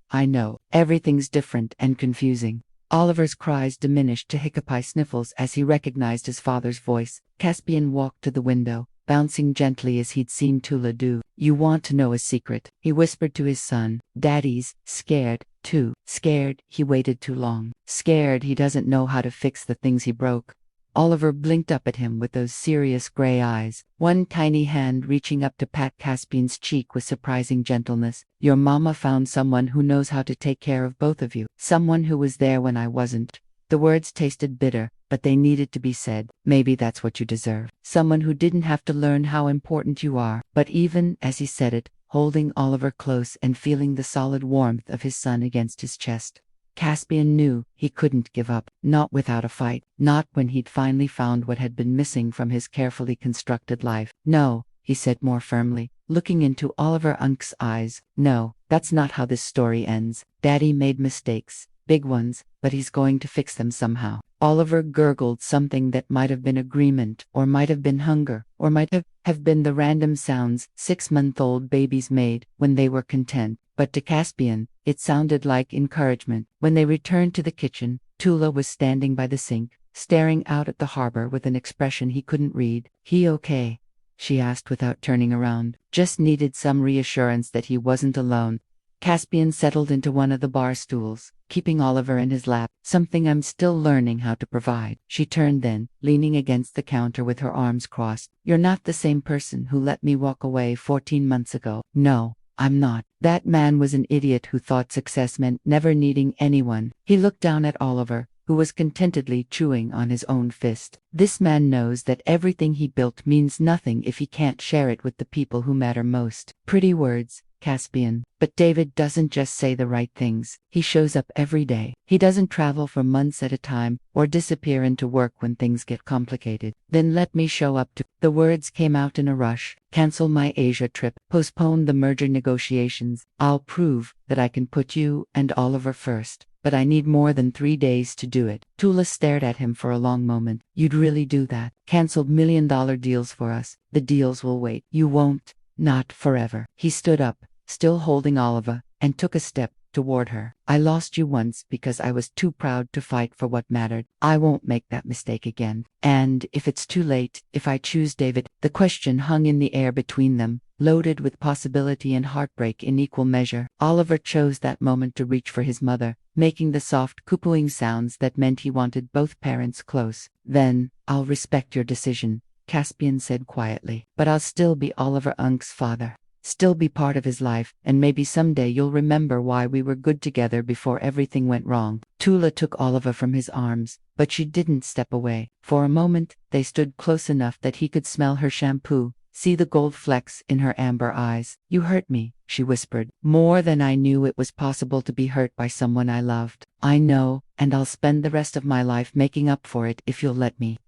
Everything's different and confusing." Oliver's cries diminished to hiccupi sniffles as he recognized his father's voice. Caspian walked to the window, bouncing gently as he'd seen Tula do. "You want to know a secret?" he whispered to his son. "Daddy's scared, too. Scared he waited too long. Scared he doesn't know how to fix the things he broke." Oliver blinked up at him with those serious gray eyes, one tiny hand reaching up to pat Caspian's cheek with surprising gentleness. "Your mama found someone who knows how to take care of both of you. Someone who was there when I wasn't." The words tasted bitter, but they needed to be said. "Maybe that's what you deserve. Someone who didn't have to learn how important you are." But even as he said it, holding Oliver close and feeling the solid warmth of his son against his chest, Caspian knew he couldn't give up, not without a fight, not when he'd finally found what had been missing from his carefully constructed life. "No," he said more firmly, looking into Oliver Unk's eyes. "No, that's not how this story ends. Daddy made mistakes, big ones, but he's going to fix them somehow." Oliver gurgled something that might have been agreement, or might have been hunger, or might have been the random sounds 6-month-old babies made when they were content. But to Caspian, it sounded like encouragement. When they returned to the kitchen, Tula was standing by the sink, staring out at the harbor with an expression he couldn't read. "He okay?" she asked without turning around. Just needed some reassurance that he wasn't alone. Caspian settled into one of the bar stools, keeping Oliver in his lap. "Something I'm still learning how to provide." She turned then, leaning against the counter with her arms crossed. "You're not the same person who let me walk away 14 months ago." "No, I'm not. That man was an idiot who thought success meant never needing anyone." He looked down at Oliver, who was contentedly chewing on his own fist. "This man knows that everything he built means nothing if he can't share it with the people who matter most." Pretty words, Caspian. But David doesn't just say the right things. He shows up every day. He doesn't travel for months at a time or disappear into work when things get complicated. Then let me show up too. The words came out in a rush. Cancel my Asia trip. Postpone the merger negotiations. I'll prove that I can put you and Oliver first. But I need more than 3 days to do it. Tula stared at him for a long moment. You'd really do that? Canceled $1 million deals for us. The deals will wait. You won't. Not forever. He stood up, still holding Oliver, and took a step toward her. I lost you once because I was too proud to fight for what mattered. I won't make that mistake again. And if it's too late, if I choose David, the question hung in the air between them, loaded with possibility and heartbreak in equal measure. Oliver chose that moment to reach for his mother, making the soft coo-cooing sounds that meant he wanted both parents close. Then, I'll respect your decision, Caspian said quietly. But I'll still be Oliver Unk's father. Still be part of his life, and maybe someday you'll remember why we were good together before everything went wrong. Tula took Oliver from his arms, but she didn't step away. For a moment, they stood close enough that he could smell her shampoo, see the gold flecks in her amber eyes. You hurt me, she whispered, more than I knew it was possible to be hurt by someone I loved. I know, and I'll spend the rest of my life making up for it if you'll let me.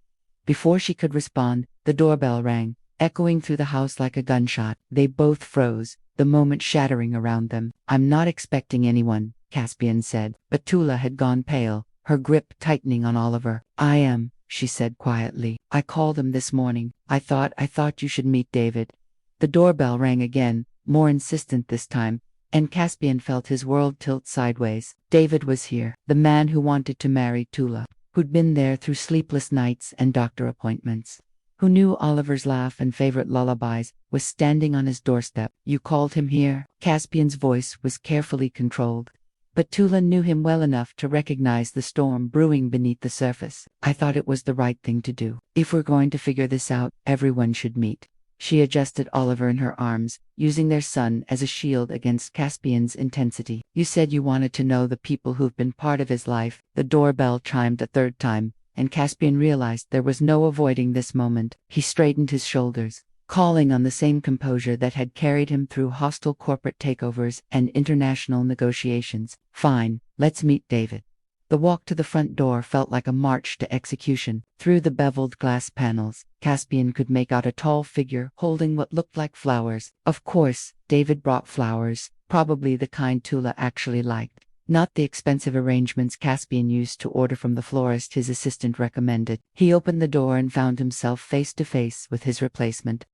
Before she could respond, the doorbell rang, echoing through the house like a gunshot. They both froze, the moment shattering around them. I'm not expecting anyone, Caspian said, but Tula had gone pale, her grip tightening on Oliver. I am, she said quietly. I called him this morning. I thought you should meet David. The doorbell rang again, more insistent this time, and Caspian felt his world tilt sideways. David was here, the man who wanted to marry Tula, who'd been there through sleepless nights and doctor appointments, who knew Oliver's laugh and favorite lullabies, was standing on his doorstep. You called him here? Caspian's voice was carefully controlled, but Tula knew him well enough to recognize the storm brewing beneath the surface. I thought it was the right thing to do. If we're going to figure this out, everyone should meet. She adjusted Oliver in her arms, using their son as a shield against Caspian's intensity. You said you wanted to know the people who've been part of his life. The doorbell chimed a third time, and Caspian realized there was no avoiding this moment. He straightened his shoulders, calling on the same composure that had carried him through hostile corporate takeovers and international negotiations. Fine, let's meet David. The walk to the front door felt like a march to execution. Through the beveled glass panels, Caspian could make out a tall figure holding what looked like flowers. Of course, David brought flowers, probably the kind Tula actually liked, not the expensive arrangements Caspian used to order from the florist his assistant recommended. He opened the door and found himself face to face with his replacement.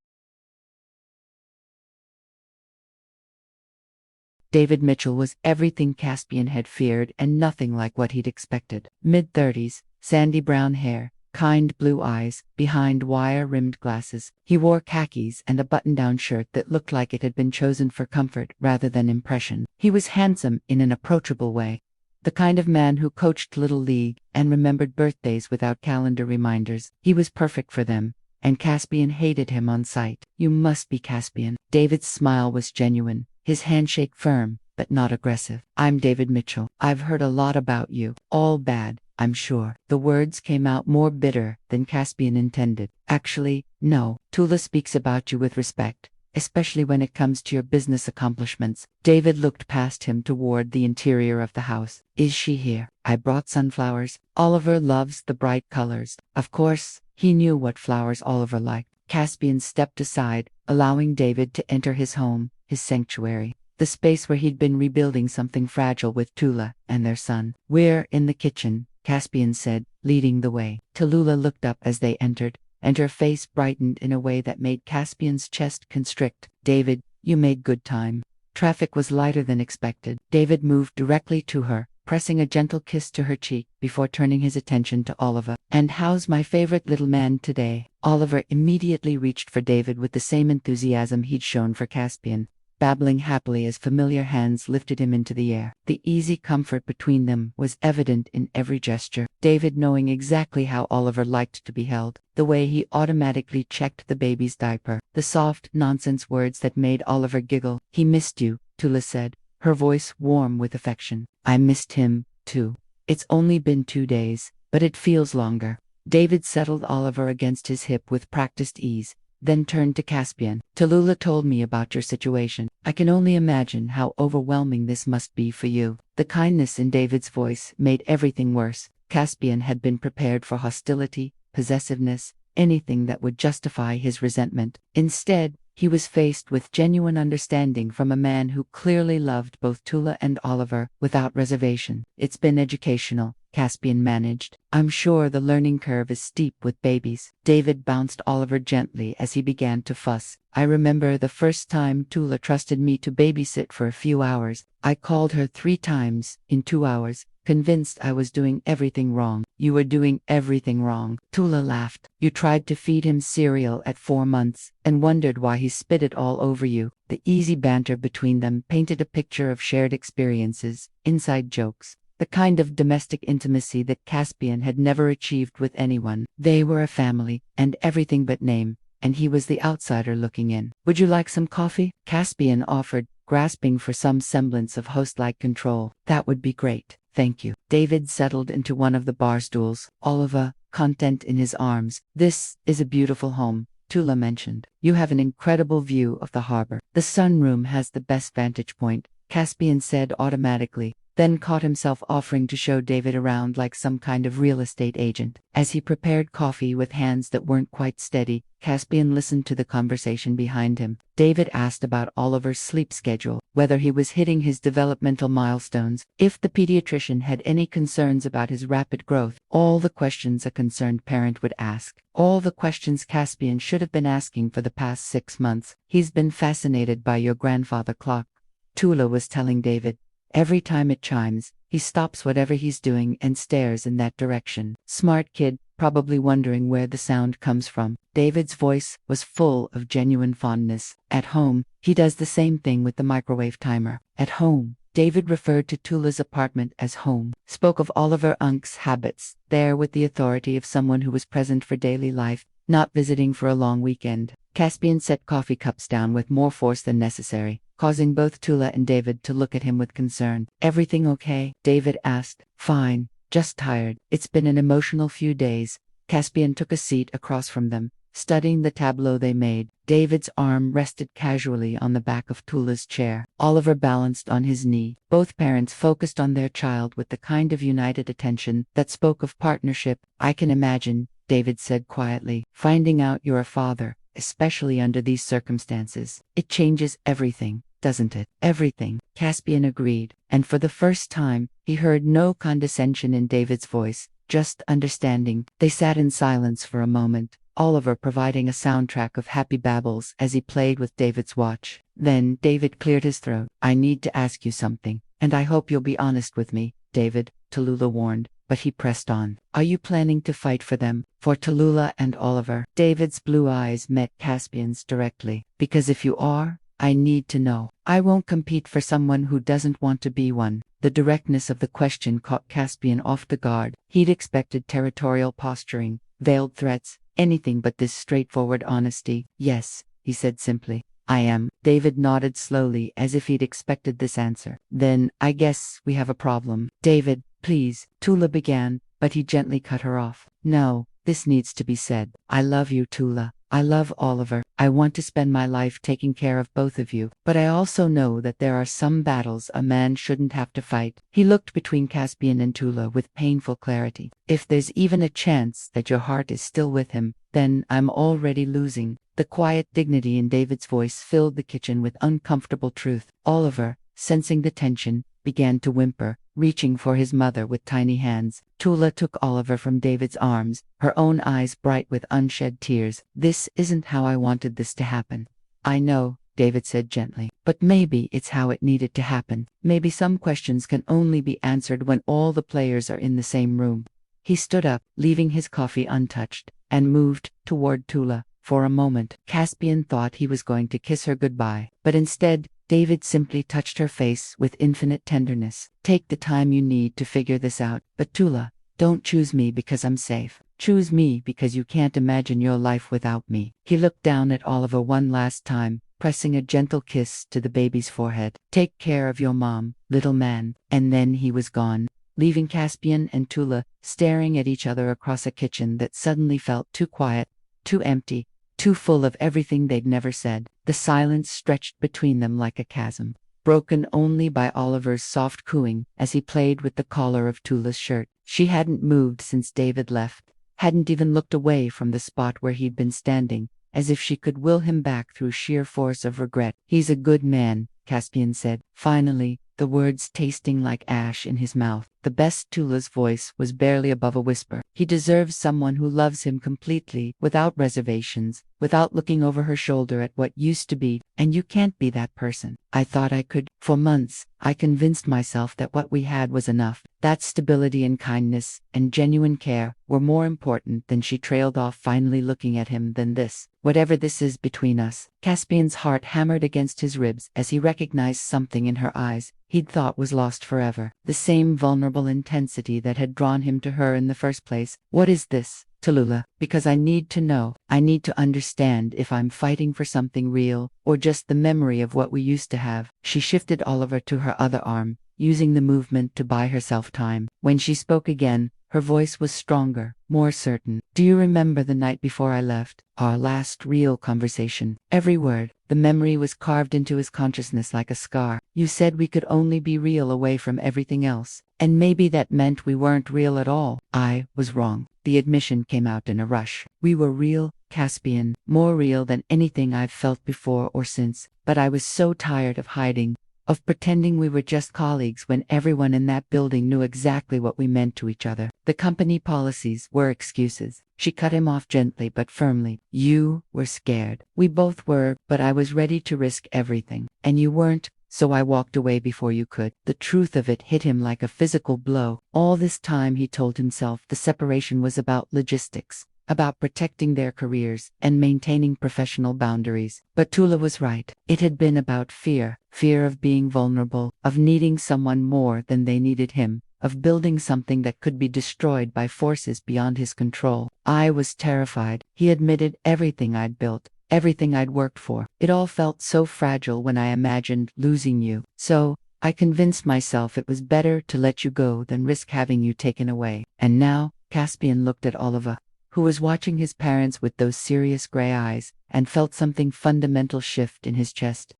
David Mitchell was everything Caspian had feared and nothing like what he'd expected. Mid-30s, sandy brown hair, kind blue eyes, behind wire-rimmed glasses. He wore khakis and a button-down shirt that looked like it had been chosen for comfort rather than impression. He was handsome in an approachable way, the kind of man who coached Little League and remembered birthdays without calendar reminders. He was perfect for them, and Caspian hated him on sight. You must be Caspian. David's smile was genuine, his handshake firm, but not aggressive. I'm David Mitchell. I've heard a lot about you. All bad, I'm sure. The words came out more bitter than Caspian intended. Actually, no. Tula speaks about you with respect, especially when it comes to your business accomplishments. David looked past him toward the interior of the house. Is she here? I brought sunflowers. Oliver loves the bright colors. Of course, he knew what flowers Oliver liked. Caspian stepped aside, allowing David to enter his home, his sanctuary, the space where he'd been rebuilding something fragile with Tula and their son. We're in the kitchen, Caspian said, leading the way. Tallulah looked up as they entered, and her face brightened in a way that made Caspian's chest constrict. David, you made good time. Traffic was lighter than expected. David moved directly to her, pressing a gentle kiss to her cheek before turning his attention to Oliver. And how's my favorite little man today? Oliver immediately reached for David with the same enthusiasm he'd shown for Caspian, babbling happily as familiar hands lifted him into the air. The easy comfort between them was evident in every gesture. David knowing exactly how Oliver liked to be held, the way he automatically checked the baby's diaper, the soft nonsense words that made Oliver giggle. He missed you, Tula said, her voice warm with affection. I missed him, too. It's only been 2 days, but it feels longer. David settled Oliver against his hip with practiced ease, then turned to Caspian. Tallulah told me about your situation. I can only imagine how overwhelming this must be for you. The kindness in David's voice made everything worse. Caspian had been prepared for hostility, possessiveness, anything that would justify his resentment. Instead, he was faced with genuine understanding from a man who clearly loved both Tula and Oliver without reservation. It's been educational, Caspian managed. I'm sure the learning curve is steep with babies. David bounced Oliver gently as he began to fuss. I remember the first time Tula trusted me to babysit for a few hours. I called her 3 times in 2 hours, convinced I was doing everything wrong. You were doing everything wrong. Tula laughed. You tried to feed him cereal at 4 months and wondered why he spit it all over you. The easy banter between them painted a picture of shared experiences, inside jokes, the kind of domestic intimacy that Caspian had never achieved with anyone. They were a family, and everything but name, and he was the outsider looking in. Would you like some coffee? Caspian offered, grasping for some semblance of host-like control. That would be great. Thank you. David settled into one of the bar stools, Oliver, content in his arms. This is a beautiful home, Tula mentioned. You have an incredible view of the harbor. The sunroom has the best vantage point, Caspian said automatically, then caught himself offering to show David around like some kind of real estate agent. As he prepared coffee with hands that weren't quite steady, Caspian listened to the conversation behind him. David asked about Oliver's sleep schedule, whether he was hitting his developmental milestones, if the pediatrician had any concerns about his rapid growth. All the questions a concerned parent would ask. All the questions Caspian should have been asking for the past 6 months. He's been fascinated by your grandfather clock, Tula was telling David. Every time it chimes, he stops whatever he's doing and stares in that direction. Smart kid, probably wondering where the sound comes from. David's voice was full of genuine fondness. At home, he does the same thing with the microwave timer. At home, David referred to Tula's apartment as home, spoke of Oliver Unk's habits, there with the authority of someone who was present for daily life, not visiting for a long weekend. Caspian set coffee cups down with more force than necessary, causing both Tula and David to look at him with concern. Everything okay? David asked. Fine, just tired. It's been an emotional few days. Caspian took a seat across from them, studying the tableau they made. David's arm rested casually on the back of Tula's chair. Oliver balanced on his knee. Both parents focused on their child with the kind of united attention that spoke of partnership. I can imagine, David said quietly, finding out you're a father, especially under these circumstances. It changes everything, doesn't it? Everything, Caspian agreed, and for the first time, he heard no condescension in David's voice, just understanding. They sat in silence for a moment, Oliver providing a soundtrack of happy babbles as he played with David's watch. Then David cleared his throat. I need to ask you something, and I hope you'll be honest with me, David, Tallulah warned, but he pressed on. Are you planning to fight for them, for Tallulah and Oliver? David's blue eyes met Caspian's directly. Because if you are, I need to know. I won't compete for someone who doesn't want to be one. The directness of the question caught Caspian off the guard. He'd expected territorial posturing, veiled threats, anything but this straightforward honesty. Yes, he said simply. I am. David nodded slowly as if he'd expected this answer. Then, I guess we have a problem. David, please, Tula began, but he gently cut her off. No, this needs to be said. I love you, Tula. I love Oliver. I want to spend my life taking care of both of you, but I also know that there are some battles a man shouldn't have to fight. He looked between Caspian and Tula with painful clarity. If there's even a chance that your heart is still with him, then I'm already losing. The quiet dignity in David's voice filled the kitchen with uncomfortable truth. Oliver, sensing the tension, began to whimper, reaching for his mother with tiny hands. Tula took Oliver from David's arms, her own eyes bright with unshed tears. This isn't how I wanted this to happen. I know, David said gently, but maybe it's how it needed to happen. Maybe some questions can only be answered when all the players are in the same room. He stood up, leaving his coffee untouched, and moved toward Tula. For a moment, Caspian thought he was going to kiss her goodbye, but instead, David simply touched her face with infinite tenderness. Take the time you need to figure this out, but Tula, don't choose me because I'm safe. Choose me because you can't imagine your life without me. He looked down at Oliver one last time, pressing a gentle kiss to the baby's forehead. Take care of your mom, little man. And then he was gone, leaving Caspian and Tula staring at each other across a kitchen that suddenly felt too quiet, too empty, too full of everything they'd never said. The silence stretched between them like a chasm, broken only by Oliver's soft cooing as he played with the collar of Tula's shirt. She hadn't moved since David left, hadn't even looked away from the spot where he'd been standing, as if she could will him back through sheer force of regret. "He's a good man," Caspian said, finally, the words tasting like ash in his mouth. The best Tula's voice was barely above a whisper. "He deserves someone who loves him completely, without reservations, without looking over her shoulder at what used to be, and you can't be that person. I thought I could. For months, I convinced myself that what we had was enough, that stability and kindness, and genuine care, were more important." Than she trailed off, finally looking at him. "Than this. Whatever this is between us." Caspian's heart hammered against his ribs as he recognized something in her eyes he'd thought was lost forever. The same vulnerable intensity that had drawn him to her in the first place. "What is this, Tallulah? Because I need to know. I need to understand if I'm fighting for something real, or just the memory of what we used to have." She shifted Oliver to her other arm, using the movement to buy herself time. When she spoke again, her voice was stronger, more certain. "Do you remember the night before I left? Our last real conversation?" Every word, the memory was carved into his consciousness like a scar. "You said we could only be real away from everything else. And maybe that meant we weren't real at all." I was wrong. The admission came out in a rush. "We were real, Caspian, more real than anything I've felt before or since. But I was so tired of hiding, of pretending we were just colleagues when everyone in that building knew exactly what we meant to each other. The company policies were excuses." She cut him off gently but firmly. "You were scared. We both were, but I was ready to risk everything. And you weren't, so I walked away before you could." The truth of it hit him like a physical blow. All this time, he told himself, the separation was about logistics, about protecting their careers and maintaining professional boundaries. But Tula was right. It had been about fear. Fear of being vulnerable, of needing someone more than they needed him, of building something that could be destroyed by forces beyond his control. "I was terrified." He admitted. "Everything I'd built, everything I'd worked for, it all felt so fragile when I imagined losing you. So I convinced myself it was better to let you go than risk having you taken away." And now, Caspian looked at Oliver, who was watching his parents with those serious gray eyes, and felt something fundamental shift in his chest.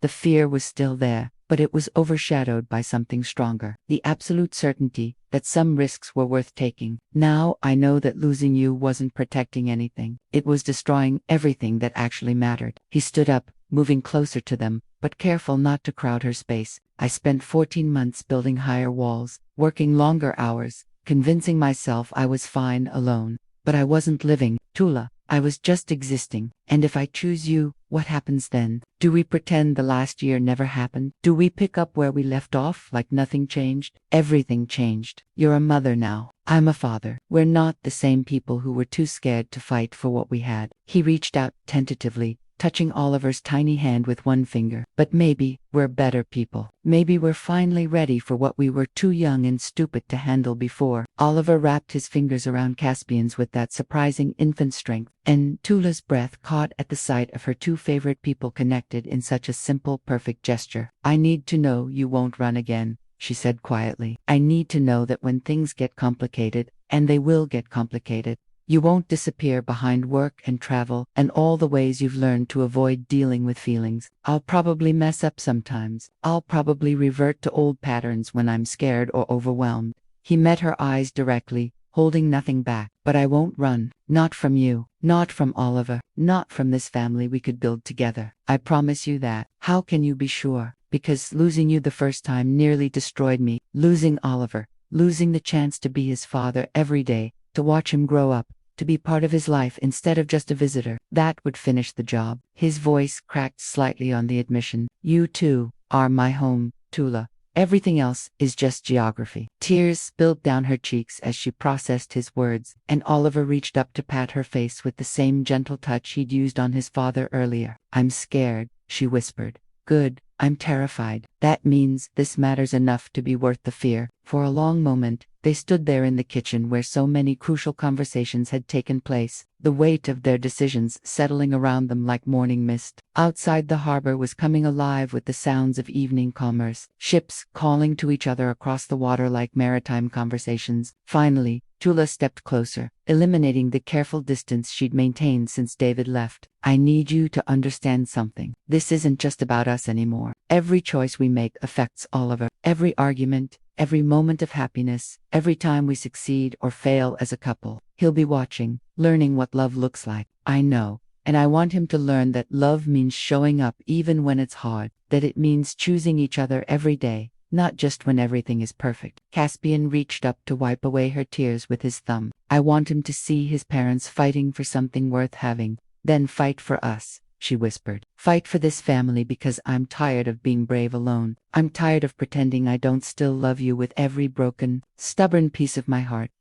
The fear was still there, but it was overshadowed by something stronger. The absolute certainty that some risks were worth taking. "Now I know that losing you wasn't protecting anything. It was destroying everything that actually mattered." He stood up, moving closer to them, but careful not to crowd her space. "I spent 14 months building higher walls, working longer hours, convincing myself I was fine alone. But I wasn't living, Tula. I was just existing. And if I choose you, what happens then? Do we pretend the last year never happened? Do we pick up where we left off like nothing changed?" "Everything changed. You're a mother now. I'm a father. We're not the same people who were too scared to fight for what we had." He reached out tentatively, touching Oliver's tiny hand with one finger. "But maybe we're better people. Maybe we're finally ready for what we were too young and stupid to handle before." Oliver wrapped his fingers around Caspian's with that surprising infant strength, and Tula's breath caught at the sight of her two favorite people connected in such a simple, perfect gesture. "I need to know you won't run again," she said quietly. "I need to know that when things get complicated, and they will get complicated, you won't disappear behind work and travel and all the ways you've learned to avoid dealing with feelings. I'll probably mess up sometimes. I'll probably revert to old patterns when I'm scared or overwhelmed." He met her eyes directly, holding nothing back. "But I won't run. Not from you. Not from Oliver. Not from this family we could build together. I promise you that." "How can you be sure?" "Because losing you the first time nearly destroyed me. Losing Oliver. Losing the chance to be his father every day, to watch him grow up, to be part of his life instead of just a visitor. That would finish the job." His voice cracked slightly on the admission. "You too are my home, Tula. Everything else is just geography." Tears spilled down her cheeks as she processed his words, and Oliver reached up to pat her face with the same gentle touch he'd used on his father earlier. "I'm scared," she whispered. "Good. I'm terrified. That means this matters enough to be worth the fear." For a long moment, they stood there in the kitchen where so many crucial conversations had taken place, the weight of their decisions settling around them like morning mist. Outside, the harbor was coming alive with the sounds of evening commerce, ships calling to each other across the water like maritime conversations. Finally, Tula stepped closer, eliminating the careful distance she'd maintained since David left. I need you to understand something. This isn't just about us anymore. Every choice we make affects Oliver. Every argument, every moment of happiness, every time we succeed or fail as a couple. He'll be watching, learning what love looks like. I know. And I want him to learn that love means showing up even when it's hard, that it means choosing each other every day, not just when everything is perfect. Caspian reached up to wipe away her tears with his thumb. I want him to see his parents fighting for something worth having. Then fight for us, she whispered. Fight for this family because I'm tired of being brave alone. I'm tired of pretending I don't still love you with every broken, stubborn piece of my heart.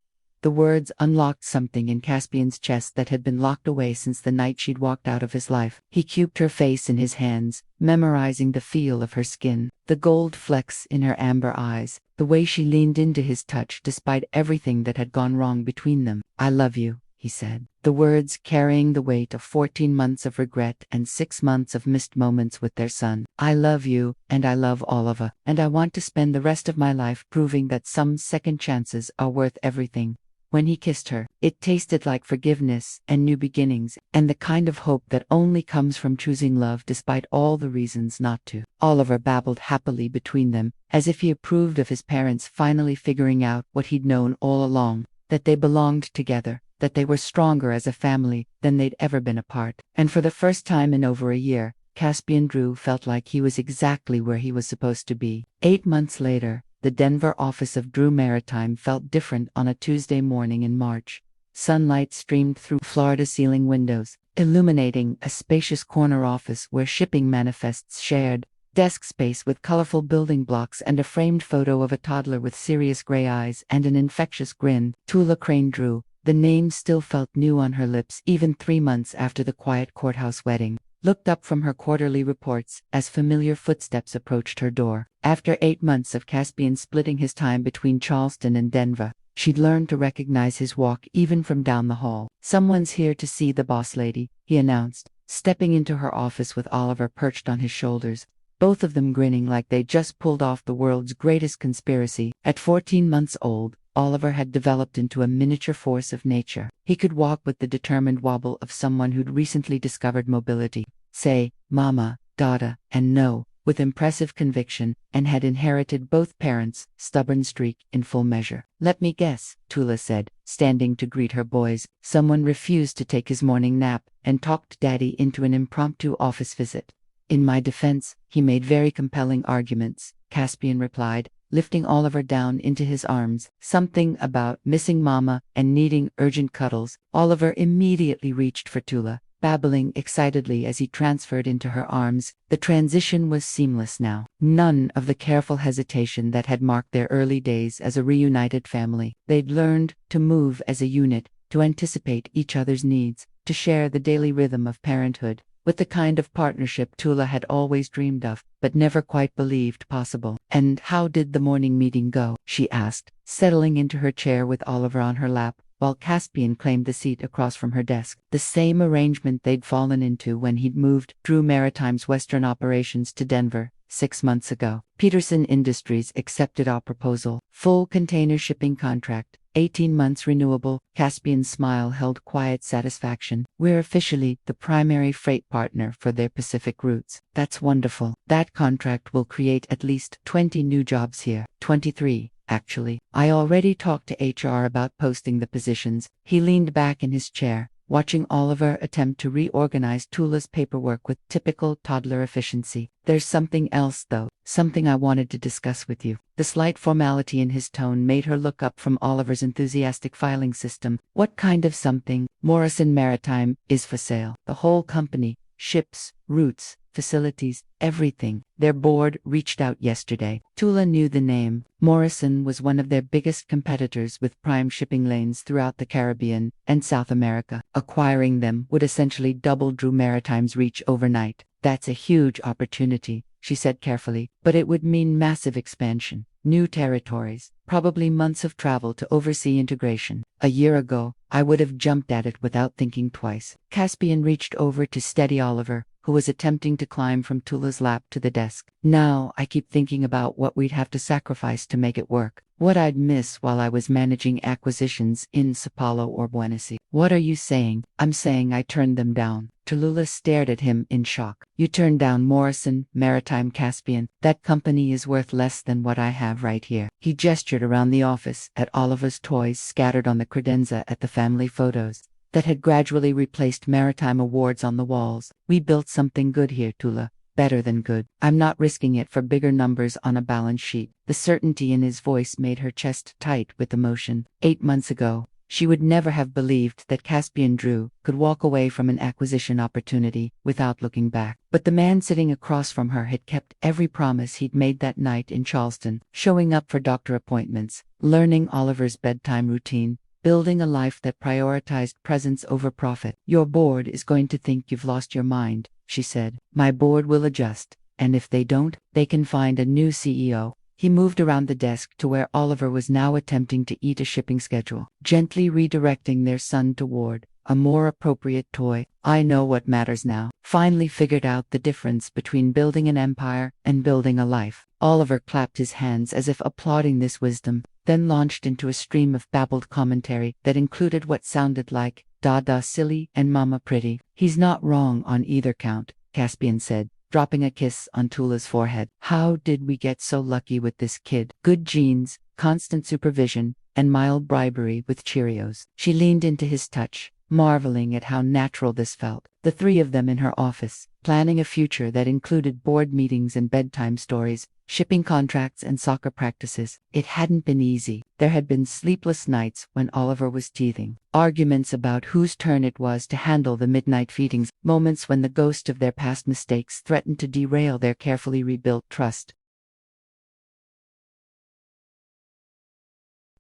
The words unlocked something in Caspian's chest that had been locked away since the night she'd walked out of his life. He cubed her face in his hands, memorizing the feel of her skin, the gold flecks in her amber eyes, the way she leaned into his touch despite everything that had gone wrong between them. I love you, he said, the words carrying the weight of 14 months of regret and 6 months of missed moments with their son. I love you, and I love Oliver, and I want to spend the rest of my life proving that some second chances are worth everything. When he kissed her, it tasted like forgiveness and new beginnings, and the kind of hope that only comes from choosing love despite all the reasons not to. Oliver babbled happily between them, as if he approved of his parents finally figuring out what he'd known all along, that they belonged together, that they were stronger as a family than they'd ever been apart. And for the first time in over a year, Caspian Drew felt like he was exactly where he was supposed to be. 8 months later, the Denver office of Drew Maritime felt different on a Tuesday morning in March. Sunlight streamed through floor-to-ceiling windows, illuminating a spacious corner office where shipping manifests shared desk space with colorful building blocks and a framed photo of a toddler with serious gray eyes and an infectious grin. Tula Crane Drew. The name still felt new on her lips even 3 months after the quiet courthouse wedding. Looked up from her quarterly reports as familiar footsteps approached her door. After 8 months of Caspian splitting his time between Charleston and Denver, she'd learned to recognize his walk even from down the hall. Someone's here to see the boss lady, he announced, stepping into her office with Oliver perched on his shoulders, both of them grinning like they'd just pulled off the world's greatest conspiracy. At 14 months old, Oliver had developed into a miniature force of nature. He could walk with the determined wobble of someone who'd recently discovered mobility, say, mama, dada, and no, with impressive conviction, and had inherited both parents' stubborn streak in full measure. Let me guess, Tula said, standing to greet her boys. Someone refused to take his morning nap and talked Daddy into an impromptu office visit. In my defense, he made very compelling arguments, Caspian replied, lifting Oliver down into his arms. Something about missing mama and needing urgent cuddles. Oliver immediately reached for Tula, babbling excitedly as he transferred into her arms. The transition was seamless now. None of the careful hesitation that had marked their early days as a reunited family. They'd learned to move as a unit, to anticipate each other's needs, to share the daily rhythm of parenthood, with the kind of partnership Tula had always dreamed of, but never quite believed possible. And how did the morning meeting go? She asked, settling into her chair with Oliver on her lap, while Caspian claimed the seat across from her desk. The same arrangement they'd fallen into when he'd moved Drew Maritime's Western operations to Denver 6 months ago. Peterson Industries accepted our proposal. Full container shipping contract, 18 months renewable. Caspian's smile held quiet satisfaction. We're officially the primary freight partner for their Pacific routes. That's wonderful. That contract will create at least 20 new jobs here. 23. Actually, I already talked to HR about posting the positions. He leaned back in his chair, watching Oliver attempt to reorganize Tula's paperwork with typical toddler efficiency. There's something else though, something I wanted to discuss with you. The slight formality in his tone made her look up from Oliver's enthusiastic filing system. What kind of something? Morrison Maritime is for sale. The whole company, ships, routes, facilities, everything. Their board reached out yesterday. Tula knew the name. Morrison was one of their biggest competitors with prime shipping lanes throughout the Caribbean and South America. Acquiring them would essentially double Drew Maritime's reach overnight. That's a huge opportunity, she said carefully, but it would mean massive expansion, new territories, probably months of travel to oversee integration. A year ago, I would have jumped at it without thinking twice. Caspian reached over to steady Oliver, who was attempting to climb from Tula's lap to the desk. Now I keep thinking about what we'd have to sacrifice to make it work. What I'd miss while I was managing acquisitions in Sao Paulo or Buenos Aires. What are you saying? I'm saying I turned them down. Tallulah stared at him in shock. You turned down Morrison, Maritime Caspian. That company is worth less than what I have right here. He gestured around the office at Oliver's toys scattered on the credenza at the family photos that had gradually replaced maritime awards on the walls. We built something good here, Tula. Better than good. I'm not risking it for bigger numbers on a balance sheet. The certainty in his voice made her chest tight with emotion. 8 months ago, she would never have believed that Caspian Drew could walk away from an acquisition opportunity without looking back. But the man sitting across from her had kept every promise he'd made that night in Charleston, showing up for doctor appointments, learning Oliver's bedtime routine, building a life that prioritized presence over profit. Your board is going to think you've lost your mind, she said. My board will adjust, and if they don't, they can find a new CEO. He moved around the desk to where Oliver was now attempting to eat a shipping schedule, gently redirecting their son toward a more appropriate toy. I know what matters now. Finally figured out the difference between building an empire and building a life. Oliver clapped his hands as if applauding this wisdom, then launched into a stream of babbled commentary that included what sounded like Dada silly and Mama pretty. He's not wrong on either count, Caspian said, dropping a kiss on Tula's forehead. How did we get so lucky with this kid? Good genes, constant supervision, and mild bribery with Cheerios. She leaned into his touch, marveling at how natural this felt. The three of them in her office, planning a future that included board meetings and bedtime stories, shipping contracts and soccer practices. It hadn't been easy. There had been sleepless nights when Oliver was teething, arguments about whose turn it was to handle the midnight feedings, moments when the ghost of their past mistakes threatened to derail their carefully rebuilt trust.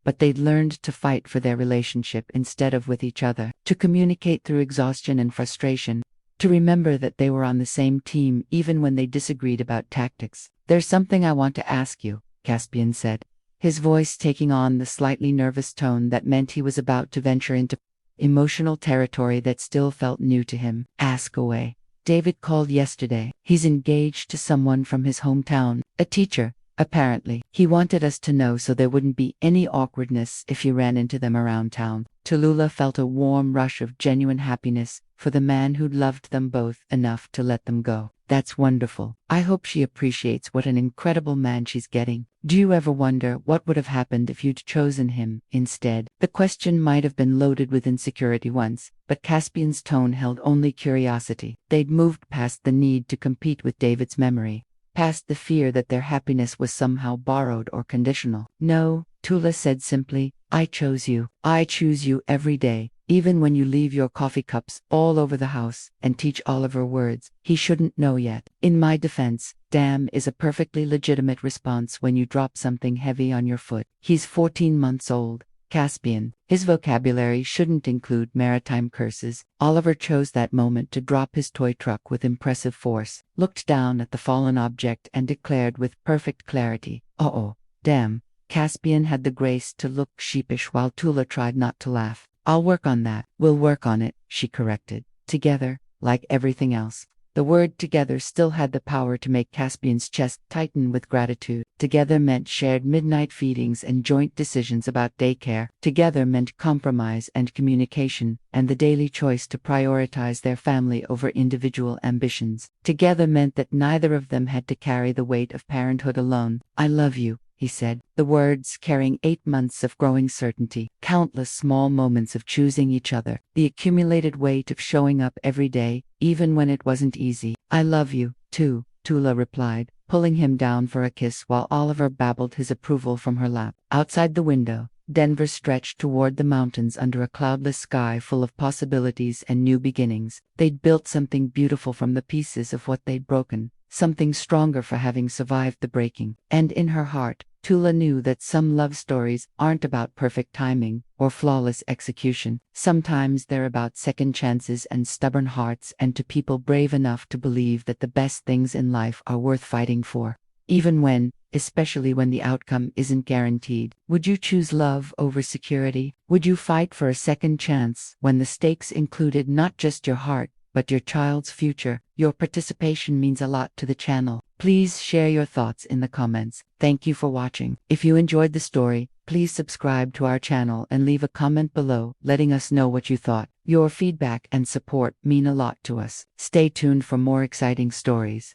But they'd learned to fight for their relationship instead of with each other, to communicate through exhaustion and frustration, to remember that they were on the same team even when they disagreed about tactics. There's something I want to ask you, Caspian said, his voice taking on the slightly nervous tone that meant he was about to venture into emotional territory that still felt new to him. Ask away. David called yesterday. He's engaged to someone from his hometown, a teacher. Apparently, he wanted us to know so there wouldn't be any awkwardness if you ran into them around town. Tallulah felt a warm rush of genuine happiness for the man who'd loved them both enough to let them go. That's wonderful. I hope she appreciates what an incredible man she's getting. Do you ever wonder what would have happened if you'd chosen him instead? The question might have been loaded with insecurity once, but Caspian's tone held only curiosity. They'd moved past the need to compete with David's memory, past the fear that their happiness was somehow borrowed or conditional. No, Tula said simply, I chose you. I choose you every day, even when you leave your coffee cups all over the house and teach Oliver words he shouldn't know yet. In my defense, damn is a perfectly legitimate response when you drop something heavy on your foot. He's 14 months old. Caspian. His vocabulary shouldn't include maritime curses. Oliver chose that moment to drop his toy truck with impressive force, looked down at the fallen object and declared with perfect clarity, "Uh-oh, damn." Caspian had the grace to look sheepish while Tula tried not to laugh. I'll work on that. We'll work on it, she corrected. Together, like everything else. The word together still had the power to make Caspian's chest tighten with gratitude. Together meant shared midnight feedings and joint decisions about daycare. Together meant compromise and communication, and the daily choice to prioritize their family over individual ambitions. Together meant that neither of them had to carry the weight of parenthood alone. I love you, he said, the words carrying 8 months of growing certainty, countless small moments of choosing each other, the accumulated weight of showing up every day, even when it wasn't easy. I love you, too, Tula replied, pulling him down for a kiss while Oliver babbled his approval from her lap. Outside the window, Denver stretched toward the mountains under a cloudless sky full of possibilities and new beginnings. They'd built something beautiful from the pieces of what they'd broken, something stronger for having survived the breaking. And in her heart, Tula knew that some love stories aren't about perfect timing or flawless execution. Sometimes they're about second chances and stubborn hearts, and to people brave enough to believe that the best things in life are worth fighting for, even when, especially when the outcome isn't guaranteed. Would you choose love over security? Would you fight for a second chance when the stakes included not just your heart, but your child's future. Your participation means a lot to the channel. Please share your thoughts in the comments. Thank you for watching. If you enjoyed the story, please subscribe to our channel and leave a comment below, letting us know what you thought. Your feedback and support mean a lot to us. Stay tuned for more exciting stories.